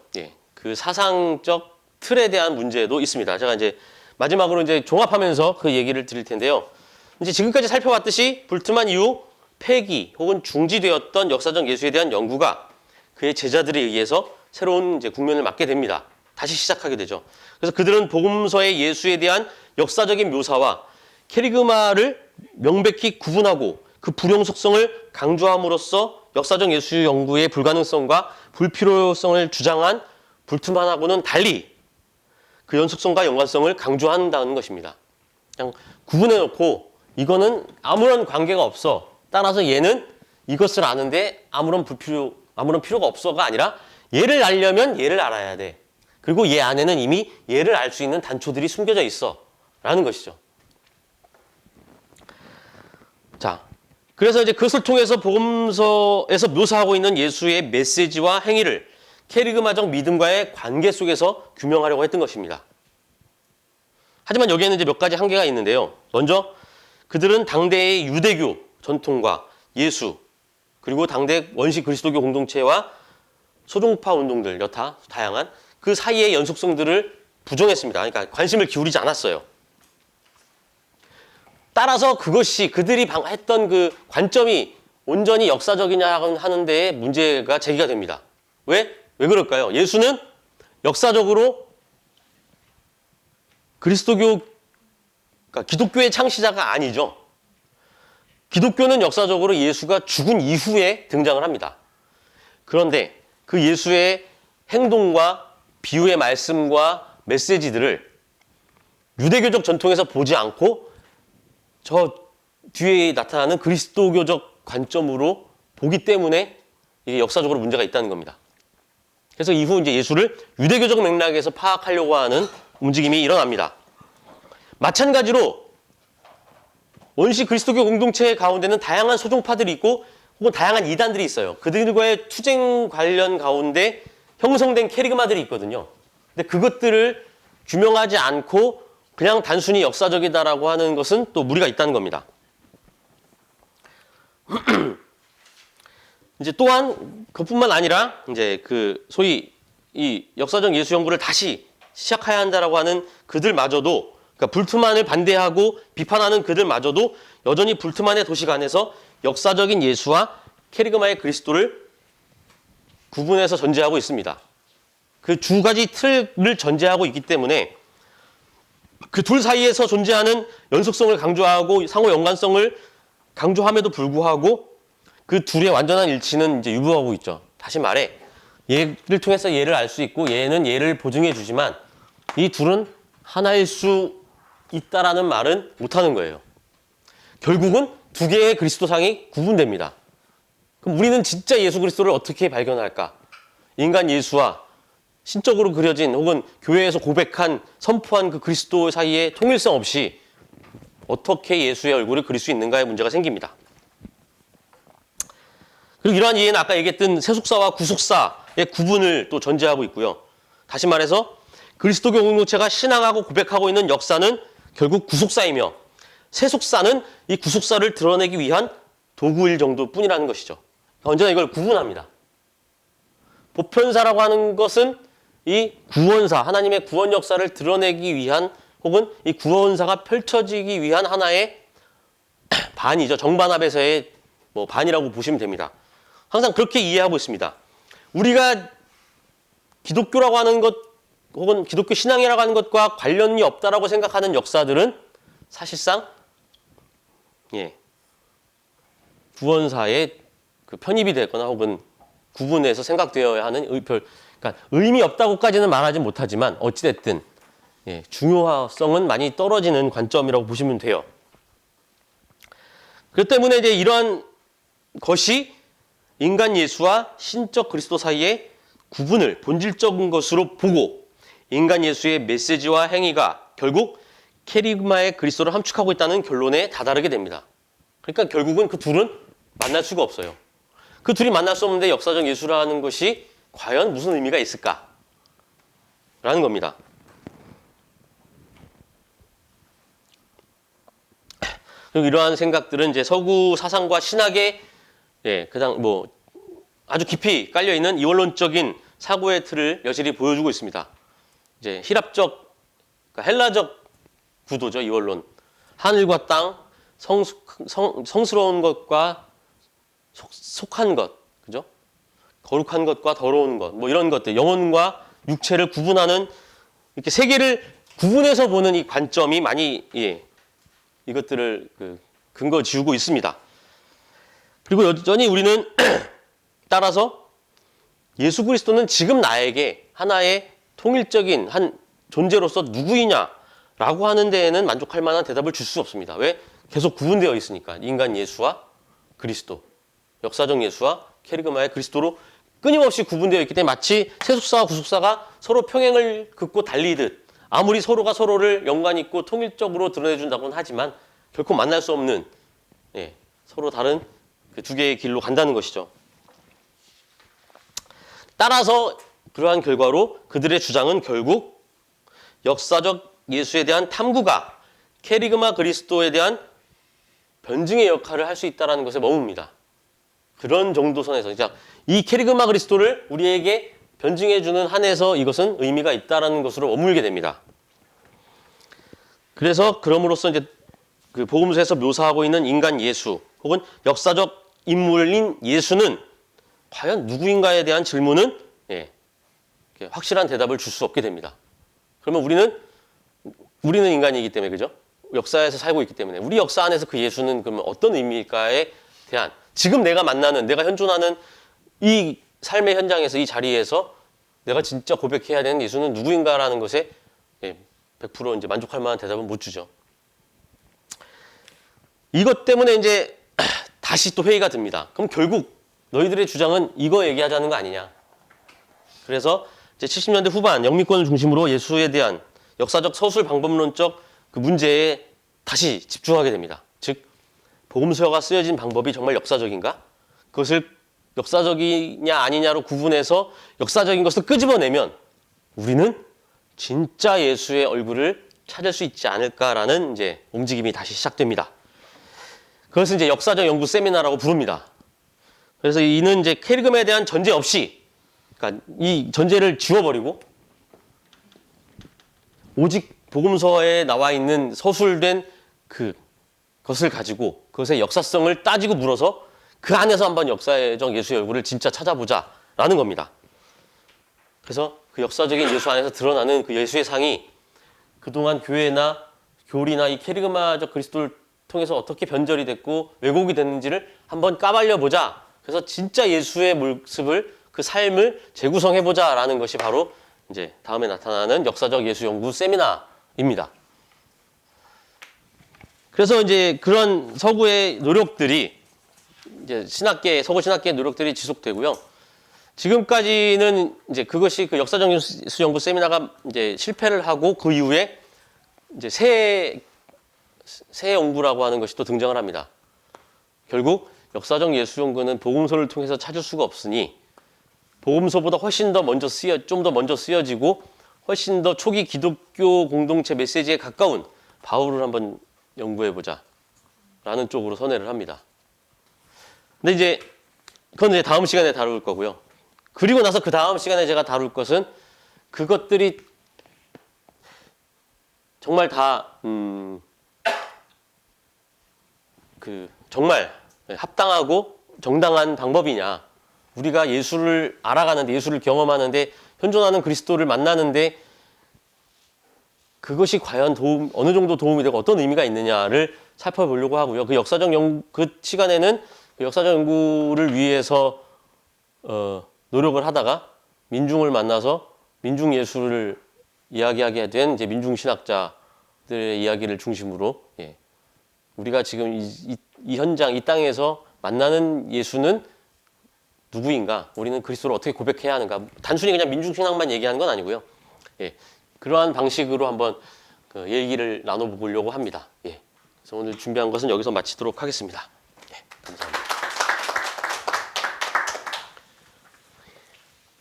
그 사상적 틀에 대한 문제도 있습니다. 제가 이제 마지막으로 이제 종합하면서 그 얘기를 드릴 텐데요. 이제 지금까지 살펴봤듯이 불트만 이후 폐기 혹은 중지되었던 역사적 예수에 대한 연구가 그의 제자들에 의해서 새로운 이제 국면을 맞게 됩니다. 다시 시작하게 되죠. 그래서 그들은 복음서의 예수에 대한 역사적인 묘사와 케리그마를 명백히 구분하고 그 불용 속성을 강조함으로써 역사적 예수 연구의 불가능성과 불필요성을 주장한 불트만하고는 달리 그 연속성과 연관성을 강조한다는 것입니다. 그냥 구분해놓고 이거는 아무런 관계가 없어. 따라서 얘는 이것을 아는데 아무런 필요가 없어가 아니라 얘를 알려면 얘를 알아야 돼. 그리고 얘 안에는 이미 얘를 알 수 있는 단초들이 숨겨져 있어. 라는 것이죠. 자, 그래서 이제 그것을 통해서 복음서에서 묘사하고 있는 예수의 메시지와 행위를 케리그마적 믿음과의 관계 속에서 규명하려고 했던 것입니다. 하지만 여기에는 이제 몇 가지 한계가 있는데요. 먼저 그들은 당대의 유대교 전통과 예수 그리고 당대 원시 그리스도교 공동체와 소종파 운동들 여타 다양한 그 사이의 연속성들을 부정했습니다. 그러니까 관심을 기울이지 않았어요. 따라서 그것이 그들이 했던 그 관점이 온전히 역사적이냐 하는 데에 문제가 제기가 됩니다. 왜 그럴까요? 예수는 역사적으로 그리스도교, 그러니까 기독교의 창시자가 아니죠. 기독교는 역사적으로 예수가 죽은 이후에 등장을 합니다. 그런데 그 예수의 행동과 비유의 말씀과 메시지들을 유대교적 전통에서 보지 않고 저 뒤에 나타나는 그리스도교적 관점으로 보기 때문에 이게 역사적으로 문제가 있다는 겁니다. 그래서 이후 이제 예수를 유대교적 맥락에서 파악하려고 하는 움직임이 일어납니다. 마찬가지로 원시 그리스도교 공동체 가운데는 다양한 소종파들이 있고 혹은 다양한 이단들이 있어요. 그들과의 투쟁 관련 가운데 형성된 케리그마들이 있거든요. 근데 그것들을 규명하지 않고 그냥 단순히 역사적이다라고 하는 것은 또 무리가 있다는 겁니다. 이제 또한 그뿐만 아니라 이제 그 소위 이 역사적 예수 연구를 다시 시작해야 한다라고 하는 그들마저도 그러니까 불트만을 반대하고 비판하는 그들마저도 여전히 불트만의 도식 안에서 역사적인 예수와 케리그마의 그리스도를 구분해서 전제하고 있습니다. 그 두 가지 틀을 전제하고 있기 때문에 그 둘 사이에서 존재하는 연속성을 강조하고 상호 연관성을 강조함에도 불구하고 그 둘의 완전한 일치는 이제 유보하고 있죠. 다시 말해 얘를 통해서 얘를 알 수 있고 얘는 얘를 보증해 주지만 이 둘은 하나일 수 있다라는 말은 못하는 거예요. 결국은 두 개의 그리스도상이 구분됩니다. 그럼 우리는 진짜 예수 그리스도를 어떻게 발견할까? 인간 예수와 신적으로 그려진 혹은 교회에서 고백한 선포한 그 그리스도 사이에 통일성 없이 어떻게 예수의 얼굴을 그릴 수 있는가의 문제가 생깁니다. 그리고 이러한 이해는 아까 얘기했던 세속사와 구속사의 구분을 또 전제하고 있고요. 다시 말해서 그리스도교 공동체가 신앙하고 고백하고 있는 역사는 결국 구속사이며 세속사는 이 구속사를 드러내기 위한 도구일 정도뿐이라는 것이죠. 언제나 이걸 구분합니다. 보편사라고 하는 것은 이 구원사, 하나님의 구원 역사를 드러내기 위한 혹은 이 구원사가 펼쳐지기 위한 하나의 반이죠. 정반합에서의 반이라고 보시면 됩니다. 항상 그렇게 이해하고 있습니다. 우리가 기독교라고 하는 것 혹은 기독교 신앙이라고 하는 것과 관련이 없다라고 생각하는 역사들은 사실상 구원사의 그 편입이 되거나 혹은 구분해서 생각되어야 하는 그러니까 의미 없다고까지는 말하지 못하지만 어찌됐든 중요성은 많이 떨어지는 관점이라고 보시면 돼요. 그렇기 때문에 이제 이러한 것이 인간 예수와 신적 그리스도 사이의 구분을 본질적인 것으로 보고 인간 예수의 메시지와 행위가 결국 케리그마의 그리스도를 함축하고 있다는 결론에 다다르게 됩니다. 그러니까 결국은 그 둘은 만날 수가 없어요. 그 둘이 만날 수 없는데 역사적 예수라는 것이 과연 무슨 의미가 있을까? 라는 겁니다. 그리고 이러한 생각들은 이제 서구 사상과 신학에 아주 깊이 깔려 있는 이원론적인 사고의 틀을 여실히 보여주고 있습니다. 이제 힐랍적, 그러니까 헬라적 구도죠, 이원론. 하늘과 땅, 성스러운 것과 속한 것, 그죠? 거룩한 것과 더러운 것, 뭐 이런 것들, 영혼과 육체를 구분하는 이렇게 세 개를 구분해서 보는 이 관점이 많이 이것들을 근거 지우고 있습니다. 그리고 여전히 우리는 따라서 예수 그리스도는 지금 나에게 하나의 통일적인 한 존재로서 누구이냐라고 하는 데에는 만족할 만한 대답을 줄 수 없습니다. 왜? 계속 구분되어 있으니까. 인간 예수와 그리스도, 역사적 예수와 케리그마의 그리스도로 끊임없이 구분되어 있기 때문에 마치 세속사와 구속사가 서로 평행을 긋고 달리듯 아무리 서로가 서로를 연관 있고 통일적으로 드러내준다고는 하지만 결코 만날 수 없는 서로 다른 그 두 개의 길로 간다는 것이죠. 따라서 그러한 결과로 그들의 주장은 결국 역사적 예수에 대한 탐구가 케리그마 그리스도에 대한 변증의 역할을 할 수 있다는 것에 머뭅니다. 그런 정도 선에서 이 케리그마 그리스도를 우리에게 변증해주는 한에서 이것은 의미가 있다는 것으로 머물게 됩니다. 그래서 그럼으로써 이제 그 복음서에서 묘사하고 있는 인간 예수 혹은 역사적 인물인 예수는 과연 누구인가에 대한 질문은 확실한 대답을 줄 수 없게 됩니다. 그러면 우리는 인간이기 때문에, 그죠? 역사에서 살고 있기 때문에 우리 역사 안에서 그 예수는 그러면 어떤 의미일까에 대한 지금 내가 만나는, 내가 현존하는 이 삶의 현장에서, 이 자리에서 내가 진짜 고백해야 되는 예수는 누구인가라는 것에 100% 이제 만족할 만한 대답은 못 주죠. 이것 때문에 이제 다시 또 회의가 듭니다. 그럼 결국 너희들의 주장은 이거 얘기하자는 거 아니냐. 그래서 이제 70년대 후반 영미권을 중심으로 예수에 대한 역사적 서술 방법론적 그 문제에 다시 집중하게 됩니다. 즉 복음서가 쓰여진 방법이 정말 역사적인가? 그것을 역사적이냐 아니냐로 구분해서 역사적인 것을 끄집어내면 우리는 진짜 예수의 얼굴을 찾을 수 있지 않을까라는 이제 움직임이 다시 시작됩니다. 그것을 이제 역사적 연구 세미나라고 부릅니다. 그래서 이는 이제 케리그마에 대한 전제 없이, 그러니까 이 전제를 지워버리고 오직 복음서에 나와 있는 서술된 그것을 가지고 그것의 역사성을 따지고 물어서 그 안에서 한번 역사적 예수의 얼굴을 진짜 찾아보자라는 겁니다. 그래서 그 역사적인 예수 안에서 드러나는 그 예수의 상이 그동안 교회나 교리나 이 케리그마적 그리스도를 통해서 어떻게 변절이 됐고 왜곡이 됐는지를 한번 까발려 보자. 그래서 진짜 예수의 모습을, 그 삶을 재구성해 보자라는 것이 바로 이제 다음에 나타나는 역사적 예수 연구 세미나입니다. 그래서 이제 그런 서구의 노력들이 이제 서구 신학계의 노력들이 지속되고요. 지금까지는 이제 그것이 그 역사적 예수 연구 세미나가 이제 실패를 하고 그 이후에 이제 새 연구라고 하는 것이 또 등장을 합니다. 결국 역사적 예수 연구는 복음서를 통해서 찾을 수가 없으니 복음서보다 훨씬 더 먼저 좀 더 먼저 쓰여지고 훨씬 더 초기 기독교 공동체 메시지에 가까운 바울을 한번 연구해보자 라는 쪽으로 선회를 합니다. 근데 이제 그건 이제 다음 시간에 다룰 거고요. 그리고 나서 그 다음 시간에 제가 다룰 것은 그것들이 정말 다 정말 합당하고 정당한 방법이냐, 우리가 예수를 알아가는데, 예수를 경험하는데, 현존하는 그리스도를 만나는데 그것이 과연 어느 정도 도움이 되고 어떤 의미가 있느냐를 살펴보려고 하고요. 그 시간에는 그 역사적 연구를 위해서 노력을 하다가 민중을 만나서 민중 예수를 이야기하게 된 이제 민중 신학자들의 이야기를 중심으로 우리가 지금 이 현장, 이 땅에서 만나는 예수는 누구인가? 우리는 그리스도를 어떻게 고백해야 하는가? 단순히 그냥 민중신학만 얘기하는 건 아니고요. 그러한 방식으로 한번 그 얘기를 나눠보려고 합니다. 예. 그래서 오늘 준비한 것은 여기서 마치도록 하겠습니다. 예, 감사합니다.